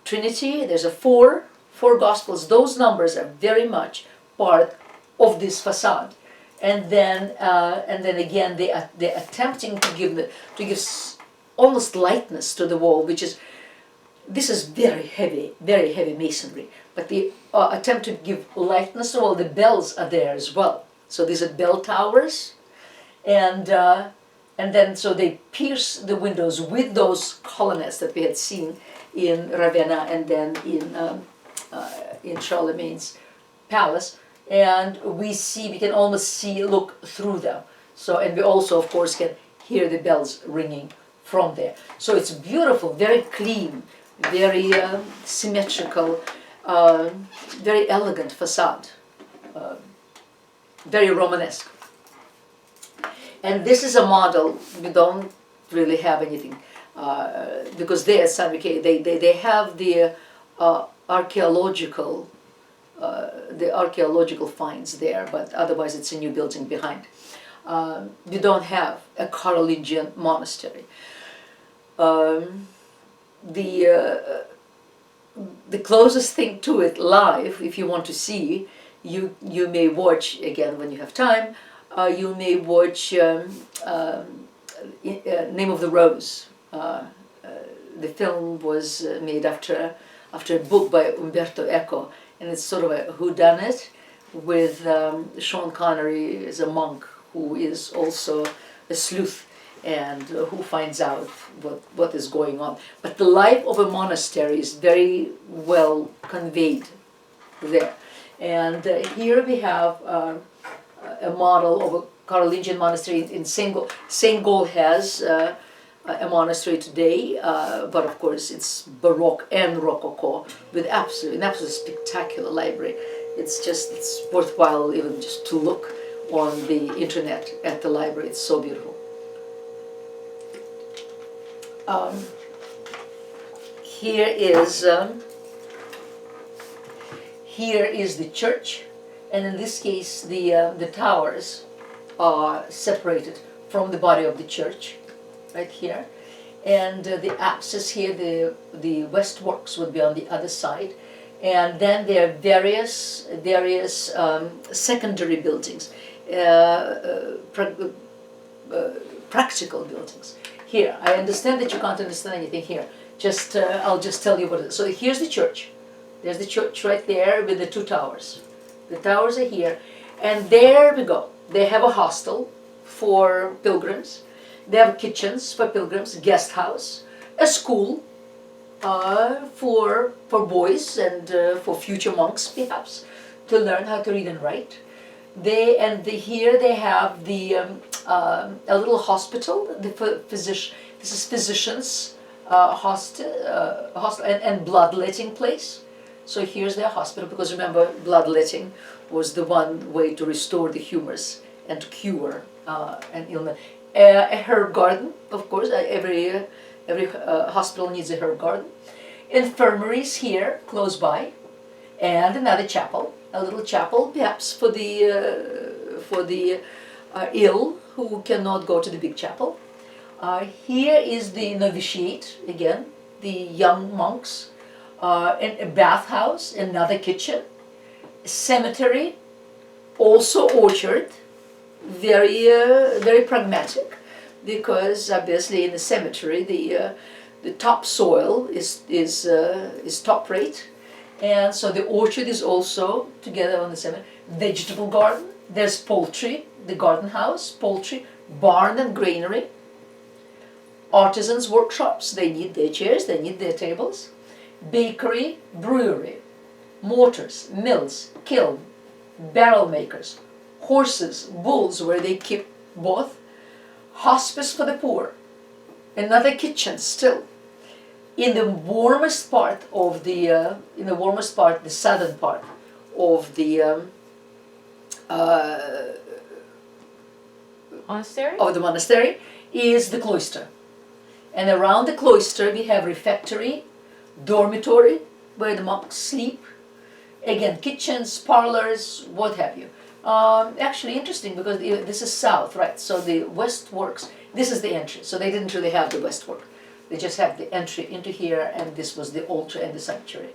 Trinity, there's a 4 Gospels. Those numbers are very much part of this facade. And then again, they're attempting to give almost lightness to the wall, this is very heavy masonry. But they attempt to give lightness to all. The bells are there as well. So these are bell towers, and then so they pierce the windows with those colonnades that we had seen in Ravenna and then in Charlemagne's palace. And we can almost look through them. So, and we also, of course, can hear the bells ringing from there. So it's beautiful, very clean, very symmetrical, very elegant facade, very Romanesque. And this is a model. We don't really have anything because they at San Michele they have the archaeological finds there, but otherwise it's a new building behind. We don't have a Carolingian monastery. The closest thing to it live, if you want to see, you may watch, again when you have time, you may watch Name of the Rose. The film was made after a book by Umberto Eco, and it's sort of a whodunit with Sean Connery as a monk who is also a sleuth and who finds out what is going on. But the life of a monastery is very well conveyed there. And here we have a model of a Carolingian monastery in St. Gall has a monastery today, but of course it's Baroque and Rococo with an absolutely spectacular library. It's worthwhile even just to look on the internet at the library. It's so beautiful. Here is the church, and in this case the towers are separated from the body of the church, right here, and the apsis here, the westworks would be on the other side, and then there are various secondary buildings, practical buildings. Here, I understand that you can't understand anything here. I'll just tell you what it is. So here's the church. There's the church right there with the 2 towers. The towers are here, and there we go. They have a hostel for pilgrims. They have kitchens for pilgrims, guest house, a school for boys and for future monks, perhaps, to learn how to read and write. Here they have a little hospital. This is physicians' hostel and bloodletting place. So here's their hospital, because remember, bloodletting was the one way to restore the humors and to cure an illness. A herb garden, of course. Every hospital needs a herb garden. Infirmaries here, close by. and another chapel, a little chapel, perhaps for the ill who cannot go to the big chapel. Here is the novitiate, again, the young monks, and a bathhouse, another kitchen, cemetery, also orchard, very pragmatic, because obviously in the cemetery the topsoil is top rate, and so the orchard is also together on the cemetery. Vegetable garden, there's poultry, the garden house, poultry, barn and granary. Artisans' workshops, they need their chairs, they need their tables. Bakery, brewery, mortars, mills, kiln, barrel makers, horses, bulls where they keep both, hospice for the poor, another kitchen still. In the warmest part of the southern part of the monastery is the cloister. And around the cloister we have refectory, dormitory, where the monks sleep. Again, kitchens, parlors, what have you. Actually interesting, because this is south, right? So the west works, this is the entry. So they didn't really have the west work. They just have the entry into here, and this was the altar and the sanctuary.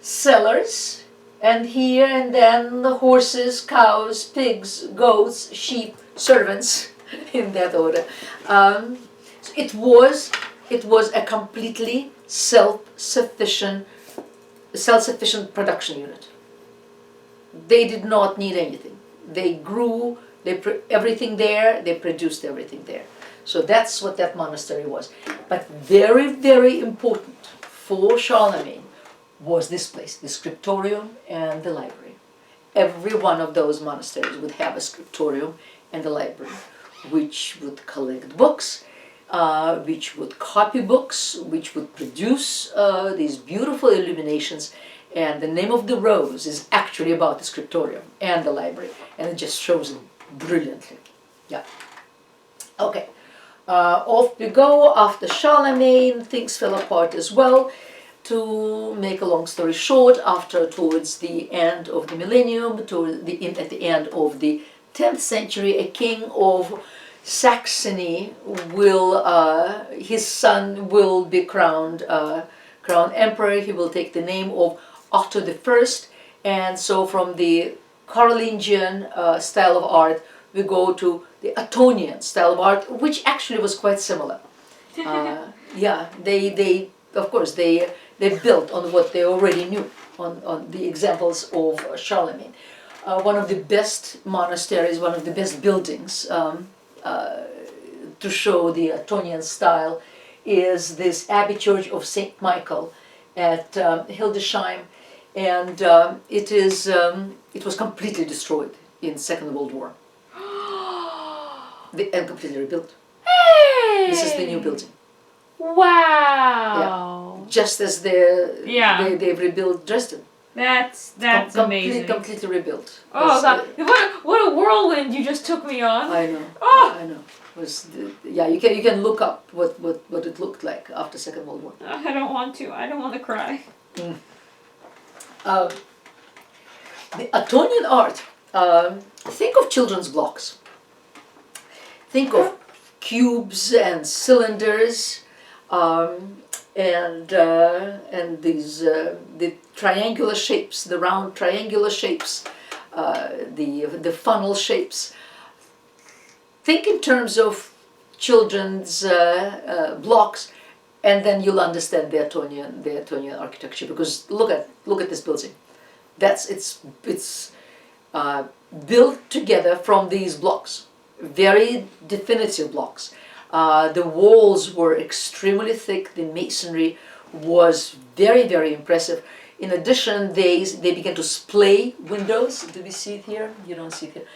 Cellars, and here and then the horses, cows, pigs, goats, sheep, servants, in that order. So it was a completely self-sufficient production unit. They did not need anything. They grew everything there, they produced everything there. So that's what that monastery was. But very, very important for Charlemagne was this place, the scriptorium and the library. Every one of those monasteries would have a scriptorium and a library, which would collect books, which would copy books, which would produce these beautiful illuminations. And the name of the rose is actually about the scriptorium and the library, and it just shows it brilliantly. Yeah. Okay. Off we go. After Charlemagne, things fell apart as well. To make a long story short, towards the end of the millennium, at the end of the 10th century, a king of Saxony his son will be crowned emperor. He will take the name of Otto I, and so from the Carolingian style of art, we go to the Ottonian style of art, which actually was quite similar. Yeah, they of course they built on what they already knew, on the examples of Charlemagne. One of the best monasteries, one of the best buildings to show the Ottonian style is this Abbey Church of St. Michael at Hildesheim, and it was completely destroyed in Second World War. And completely rebuilt. Hey! This is the new building. Wow! Yeah. Just as they've rebuilt Dresden. That's amazing. Completely rebuilt. Oh God! What a whirlwind you just took me on. I know. Oh! I know. You can look up what it looked like after Second World War. I don't want to. I don't want to cry. The Ottonian art. Think of children's blocks. Think of cubes and cylinders, and these the triangular shapes, the round triangular shapes, the funnel shapes. Think in terms of children's blocks, and then you'll understand the Ottonian architecture. Because look at this building. It's built together from these blocks, very definitive blocks. The walls were extremely thick. The masonry was very, very impressive. In addition, they began to splay windows. Do we see it here? You don't see it here.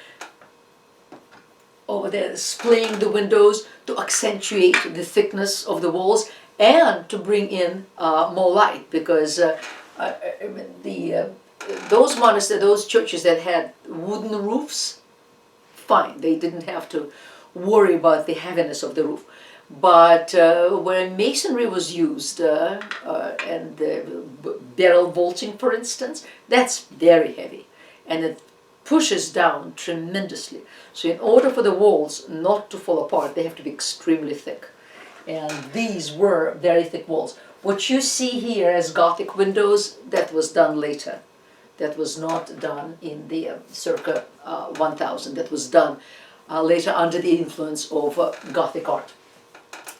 Over there, splaying the windows to accentuate the thickness of the walls and to bring in more light, because those monasteries, those churches that had wooden roofs, fine, they didn't have to worry about the heaviness of the roof. But where masonry was used, and barrel vaulting, for instance, that's very heavy, and it pushes down tremendously. So in order for the walls not to fall apart, they have to be extremely thick. And these were very thick walls. What you see here as Gothic windows, that was done later. That was not done in the circa 1000. That was done later under the influence of Gothic art.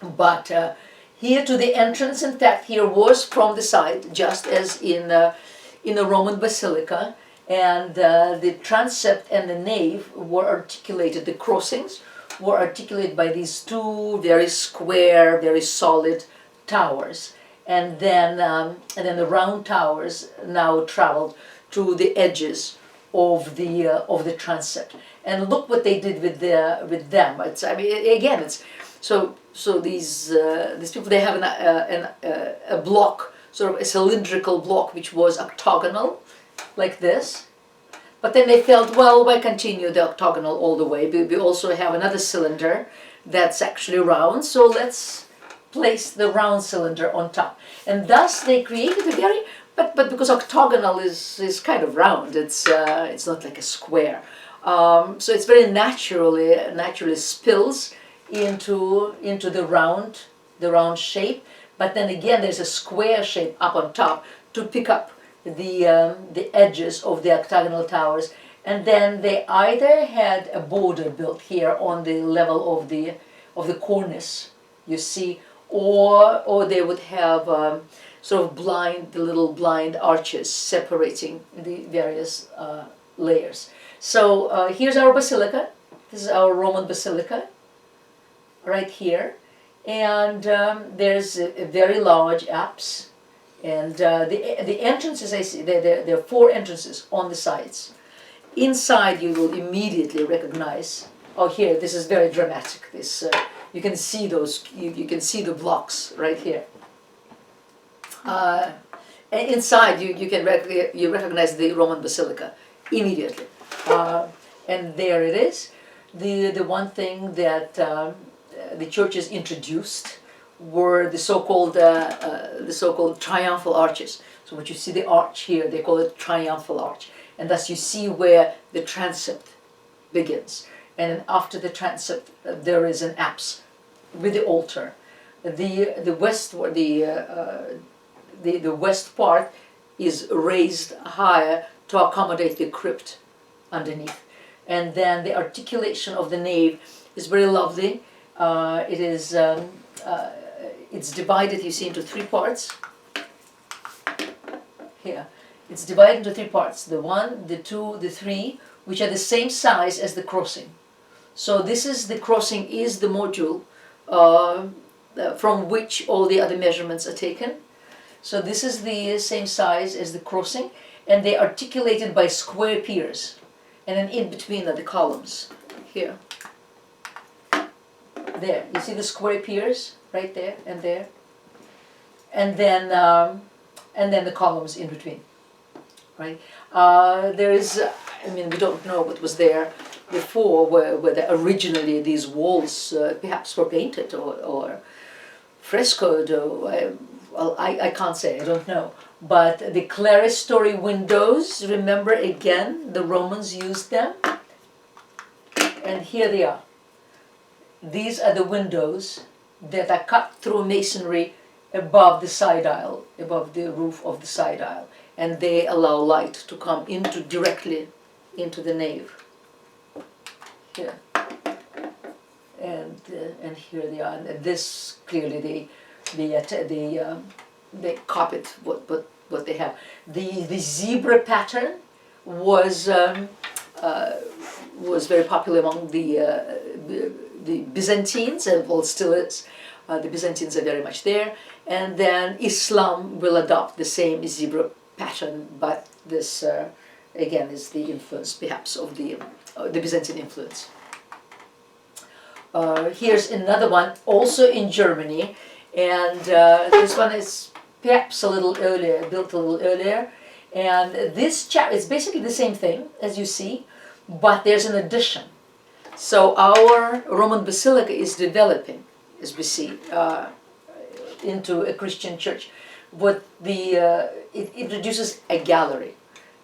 But here to the entrance, in fact, here was from the side, just as in a Roman basilica, and the transept and the nave were articulated, the crossings were articulated by these two very square, very solid towers. And then the round towers now traveled to the edges of the transept. And look what they did with them. It's, I mean, again, it's so these people, they have a block, sort of a cylindrical block, which was octagonal, like this. But then they felt, well, why continue the octagonal all the way? We also have another cylinder that's actually round, so let's place the round cylinder on top. And thus they created a very, but because octagonal is kind of round, it's not like a square. So it's very naturally spills into the round shape. But then again, there's a square shape up on top to pick up the edges of the octagonal towers. And then they either had a border built here on the level of the cornice, you see, or they would have sort of the little blind arches separating the various layers. So here's our basilica. This is our Roman basilica, right here. And there's a very large apse. And the entrances, I see, there are 4 entrances on the sides. Inside you will immediately recognize, oh here, this is very dramatic. This you can see those, you can see the blocks right here. And inside you recognize the Roman basilica immediately. And there it is. The one thing that the churches introduced were the so-called triumphal arches. So what you see, the arch here, they call it triumphal arch, and thus you see where the transept begins. And after the transept, there is an apse with the altar. The west part is raised higher to accommodate the crypt underneath. And then the articulation of the nave is very lovely. It's divided, you see, into 3 parts. Here, it's divided into 3 parts: the 1, the 2, the 3, which are the same size as the crossing. So this is the crossing, is the module from which all the other measurements are taken. So this is the same size as the crossing, and they are articulated by square piers, and then in between are the columns. Here, there, you see the square piers right there and there, and then the columns in between. Right? There is, I mean, we don't know what was there before, whether originally these walls perhaps were painted or frescoed, or well, I can't say, I don't know. But the Clerestory windows, remember again, the Romans used them, and here they are. These are the windows that are cut through masonry above the side aisle, above the roof of the side aisle, and they allow light to come directly into the nave. Here, and here they are. And this clearly they copied what they have. The zebra pattern was very popular among the Byzantines, and well, still is. The Byzantines are very much there, and then Islam will adopt the same zebra pattern, but this again is the influence perhaps of the Byzantine influence. Here's another one, also in Germany, and this one is perhaps a little earlier, built a little earlier, and this chapter is basically the same thing as you see, but there's an addition. So our Roman basilica is developing as we see, into a Christian church. What it introduces a gallery,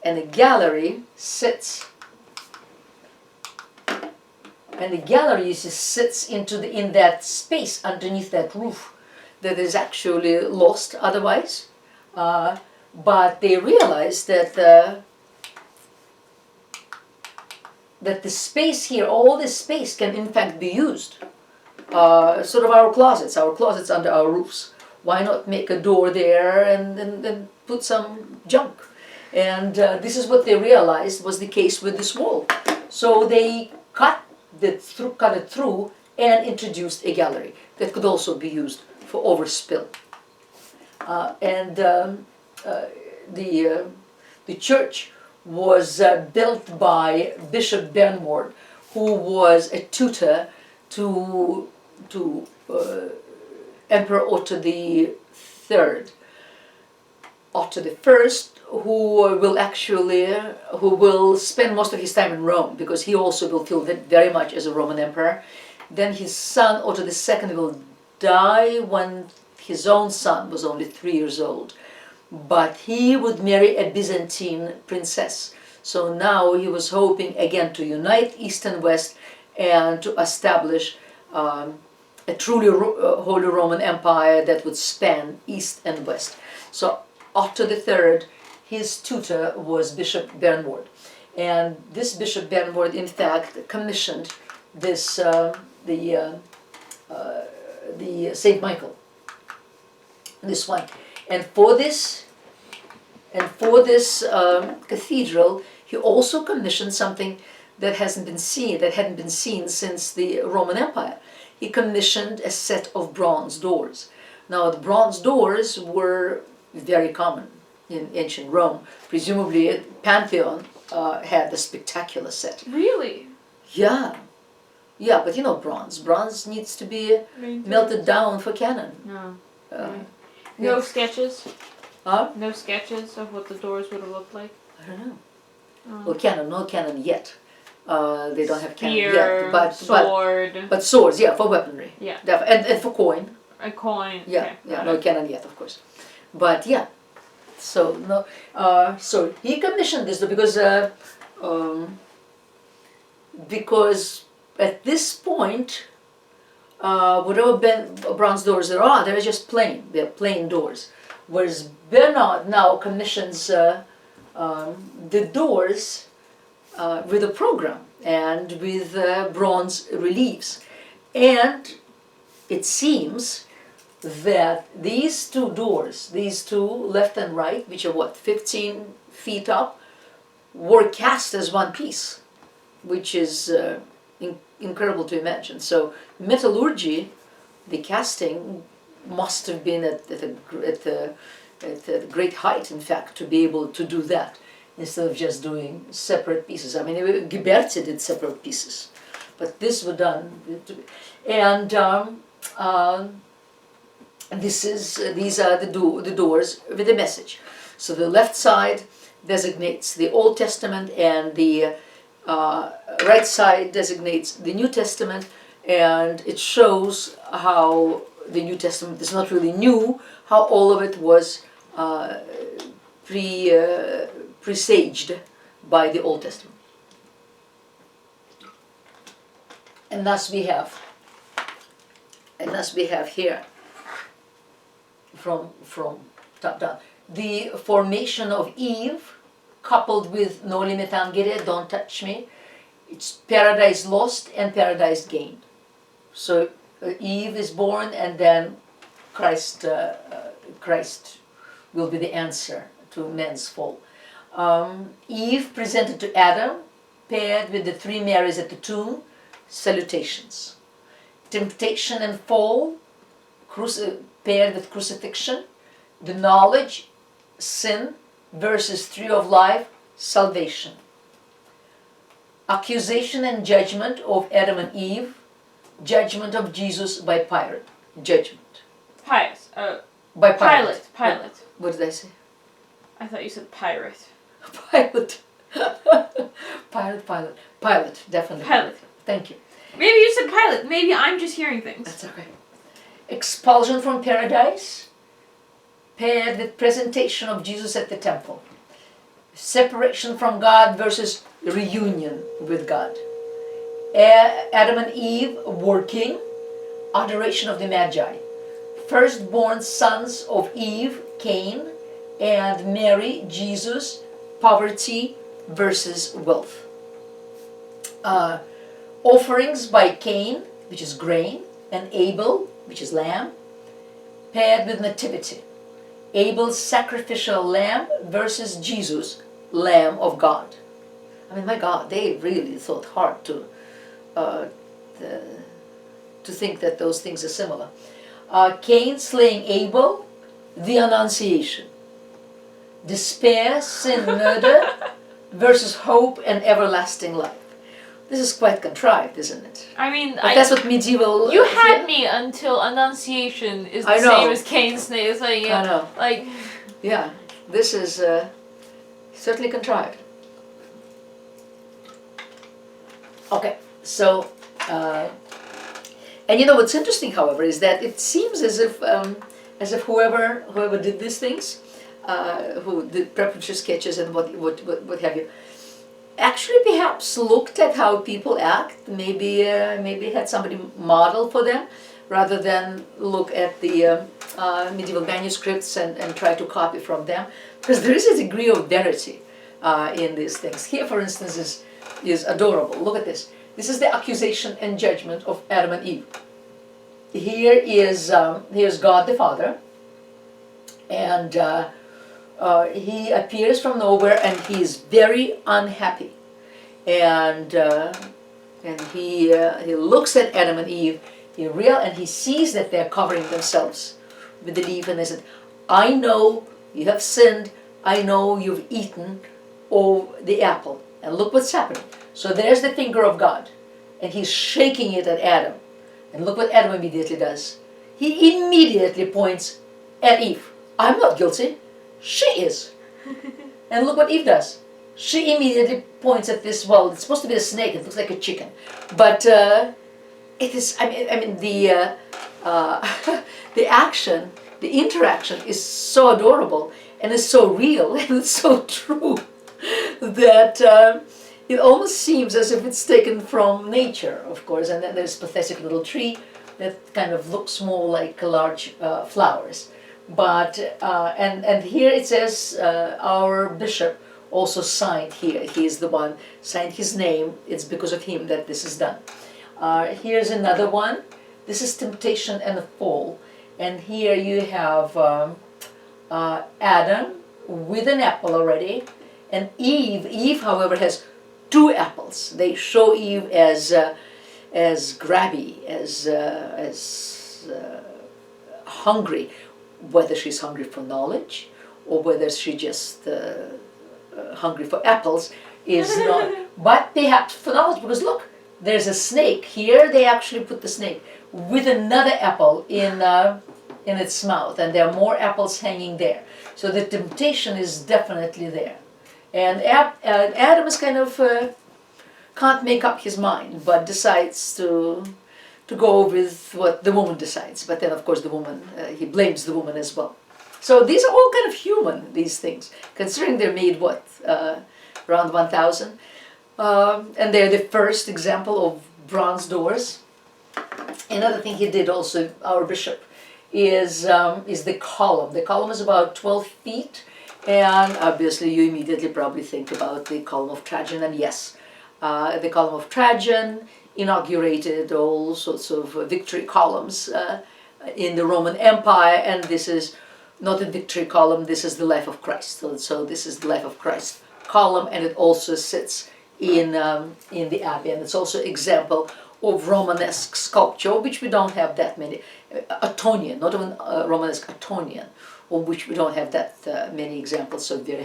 and the gallery sits. And the gallery sits in that space underneath that roof that is actually lost otherwise. But they realize that the space here, all this space, can in fact be used. Sort of our closets under our roofs. Why not make a door there and then put some junk? And this is what they realized was the case with this wall. So they cut it through and introduced a gallery that could also be used for overspill. The church was built by Bishop Bernward, who was a tutor to Emperor Otto III. Otto I, who will spend most of his time in Rome, because he also will feel very much as a Roman emperor. Then his son Otto II will die when his own son was only 3 years old. But he would marry a Byzantine princess. So now he was hoping again to unite East and West and to establish a truly Holy Roman Empire that would span East and West. So Otto III, his tutor was Bishop Bernward. And this Bishop Bernward, in fact, commissioned this, the St. Michael, this one. And for this cathedral, he also commissioned something that hadn't been seen since the Roman Empire. He commissioned a set of bronze doors. Now, the bronze doors were very common in ancient Rome. Presumably, Pantheon had a spectacular set. Really? Yeah. Yeah, but you know bronze. Bronze needs to be melted down for cannon. No. No sketches? Huh? No sketches of what the doors would have looked like? I don't know. Oh. Well, cannon, no cannon yet. They don't have cannon Spear, yet. sword. But swords, yeah, for weaponry. Yeah. And for coin. A coin. Yeah, okay, yeah, no cannon yet, of course. But yeah, so no, so he commissioned this because at this point, whatever bronze doors there are, they're just plain. They're plain doors. Whereas Bernard now commissions the doors with a program and with bronze reliefs. And it seems that these two doors, these two left and right, which are 15 feet up, were cast as one piece, which is incredible to imagine. So metallurgy, the casting, must have been at a great height, in fact, to be able to do that instead of just doing separate pieces. I mean, Ghiberti did separate pieces, but these were done. And these are the doors with a message. So the left side designates the Old Testament, and the right side designates the New Testament, and it shows how the New Testament is not really new, how all of it was presaged by the Old Testament. And thus we have here, from top down, the formation of Eve, coupled with Noli me tangere, don't touch me. It's paradise lost and paradise gained. So Eve is born, and then Christ will be the answer to man's fall. Eve presented to Adam, paired with the three Marys at the tomb, salutations. Temptation and fall, paired with crucifixion. The knowledge, sin, versus tree of life, salvation. Accusation and judgment of Adam and Eve, judgment of Jesus by Pilate. Judgment. Pious. By Pilate. Pilate. What did I say? I thought you said pirate. Pilate. Pilate, definitely. Pilate. Thank you. Maybe you said Pilate. Maybe I'm just hearing things. That's okay. expulsion from paradise, paired with presentation of Jesus at the temple. Separation from God versus reunion with God. Adam and Eve working, adoration of the Magi. Firstborn sons of Eve, Cain, and Mary, Jesus, poverty versus wealth. Offerings by Cain, which is grain, and Abel, which is lamb, paired with nativity. Abel's sacrificial lamb versus Jesus, Lamb of God. I mean, my God, they really thought hard to think that those things are similar. Cain slaying Abel, the Annunciation. Despair, sin, murder versus hope and everlasting life. This is quite contrived, isn't it? I mean, but that's what medieval... You had me until Annunciation is the same as Cain's name. It's like, yeah, I know. Like... Yeah, this is certainly contrived. Okay, so... and you know what's interesting, however, is that it seems as if whoever did these things, who did preparatory sketches and what have you, actually perhaps looked at how people act, maybe had somebody model for them, rather than look at the medieval manuscripts and try to copy from them, because there is a degree of verity in these things. Here, for instance, is adorable. Look at this. This is the accusation and judgment of Adam and Eve. Here's God the Father, and he appears from nowhere, and he is very unhappy, and he looks at Adam and Eve, and he sees that they're covering themselves with the leaf, and they said, "I know you have sinned. I know you've eaten of the apple, and look what's happening." So there's the finger of God, and he's shaking it at Adam, and look what Adam immediately does. He immediately points at Eve. "I'm not guilty. She is." And look what Eve does. She immediately points at this, well, it's supposed to be a snake, it looks like a chicken. But it is, I mean the action, the interaction is so adorable, and it's so real, and it's so true, that it almost seems as if it's taken from nature, of course. And then there's a pathetic little tree that kind of looks more like large flowers. But and here it says our bishop also signed here. He is the one signed his name. It's because of him that this is done. Here's another one. This is temptation and the fall. And here you have Adam with an apple already, and Eve. Eve, however, has 2 apples. They show Eve as grabby, as hungry. Whether she's hungry for knowledge or whether she's just hungry for apples is not. But perhaps for knowledge, because look, there's a snake here. They actually put the snake with another apple in its mouth, and there are more apples hanging there. So the temptation is definitely there. And Adam is kind of can't make up his mind, but decides to go with what the woman decides. But then, of course, the woman, he blames the woman as well. So these are all kind of human, these things, considering they're made, around 1000. And they're the first example of bronze doors. Another thing he did also, our bishop, is the column. The column is about 12 feet. And obviously you immediately probably think about the column of Trajan. And yes, the column of Trajan inaugurated all sorts of victory columns in the Roman Empire, and this is not a victory column, this is the life of Christ. So this is the life of Christ column, and it also sits in the abbey, and it's also an example of Romanesque sculpture, which we don't have that many. Attonian, not even Romanesque, Attonian, of which we don't have that many examples, so very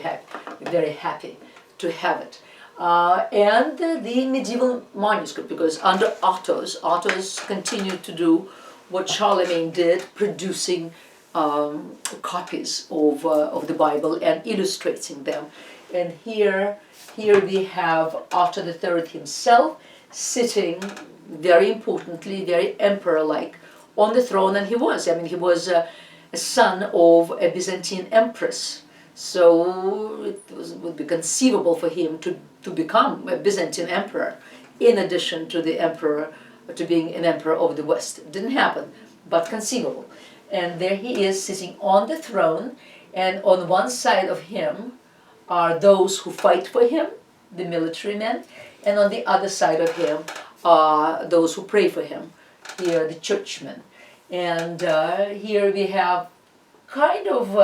happy to have it. And the medieval manuscript, because under Ottos continued to do what Charlemagne did, producing copies of the Bible and illustrating them. And here we have Otto III himself sitting, very importantly, very emperor-like, on the throne, and he was. I mean, he was a son of a Byzantine empress, so it would be conceivable for him to become a Byzantine emperor, in addition to the emperor, to being an emperor of the West. It didn't happen, but conceivable. And there he is sitting on the throne, and on one side of him are those who fight for him, the military men, and on the other side of him are those who pray for him, here the churchmen. And here we have kind of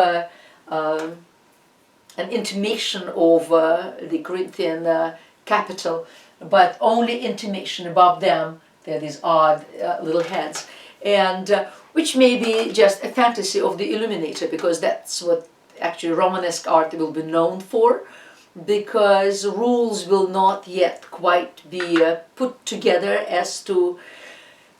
an intimation of the Corinthian capital, but only intimation. Above them there are these odd little heads, and which may be just a fantasy of the illuminator, because that's what actually Romanesque art will be known for, because rules will not yet quite be put together as to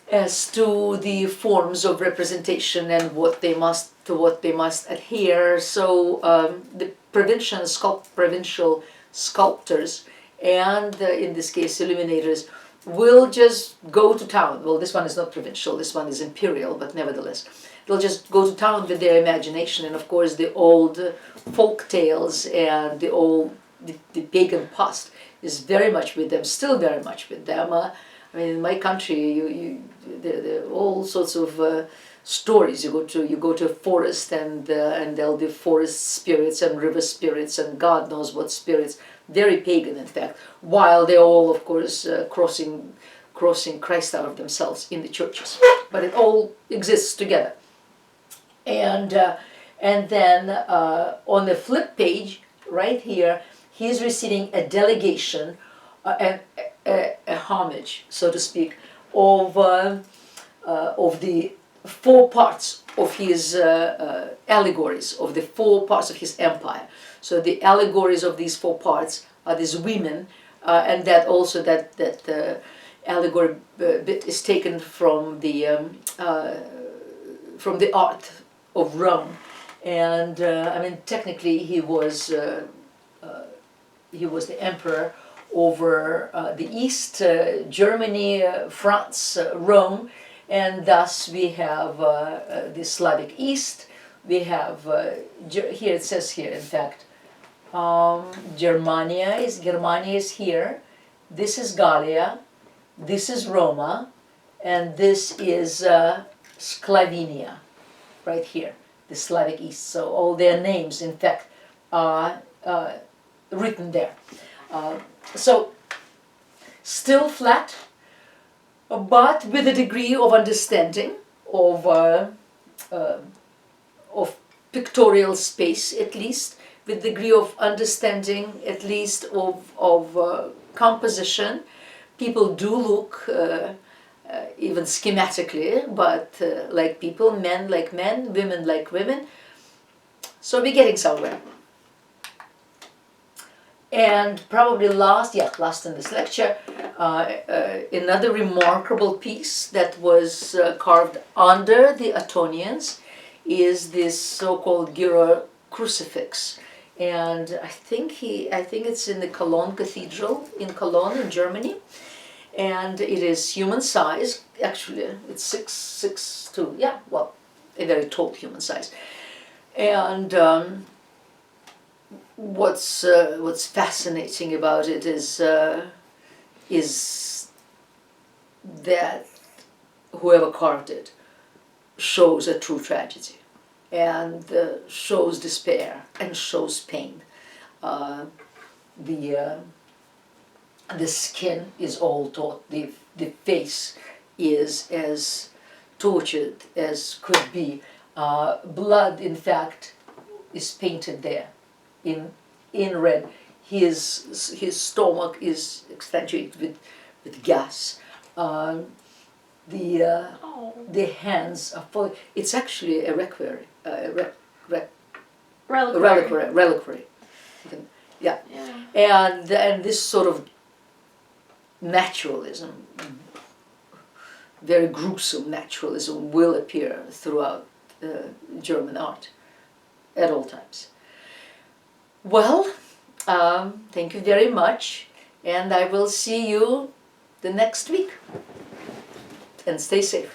the forms of representation and what they must adhere. So the provincial sculptors and in this case illuminators will just go to town. Well, this one is not provincial, this one is imperial, but nevertheless they'll just go to town with their imagination. And of course the old folk tales and the pagan past is very much with them, still very much with them. I mean, in my country, there are all sorts of stories. You go to a forest, and there'll be forest spirits and river spirits and God knows what spirits, very pagan in fact, while they're all, of course, crossing Christ out of themselves in the churches. But it all exists together. And then on the flip page, right here, he's receiving a delegation, a homage, so to speak, of the 4 parts of his allegories, of the 4 parts of his empire. So the allegories of these 4 parts are these women, and that also that allegory bit is taken from the art of Rome. And I mean, technically he was the emperor over the East, Germany, France, Rome, and thus we have the Slavic East. We have here it says here, in fact, Germania is here. This is Gallia, this is Roma, and this is Sclavinia, right here, the Slavic East. So all their names, in fact, are written there. So still flat, but with a degree of understanding of pictorial space, at least, with degree of understanding at least of composition. People do look even schematically, but like people, men like men, women like women. So we're getting somewhere. And probably last in this lecture, another remarkable piece that was carved under the Attonians is this so-called Gira Crucifix. And I think it's in the Cologne Cathedral in Cologne in Germany, and it is human size. Actually, it's 6'2", yeah, well, a very tall human size. And what's fascinating about it is that whoever carved it shows a true tragedy, and shows despair and shows pain. The skin is all taut. The face is as tortured as could be. Blood, in fact, is painted there in red. His stomach is accentuated with gas. The hands are full. It's actually a reliquary. Reliquary. Yeah. And this sort of naturalism, very gruesome naturalism, will appear throughout German art at all times. Well, thank you very much, and I will see you the next week. And stay safe.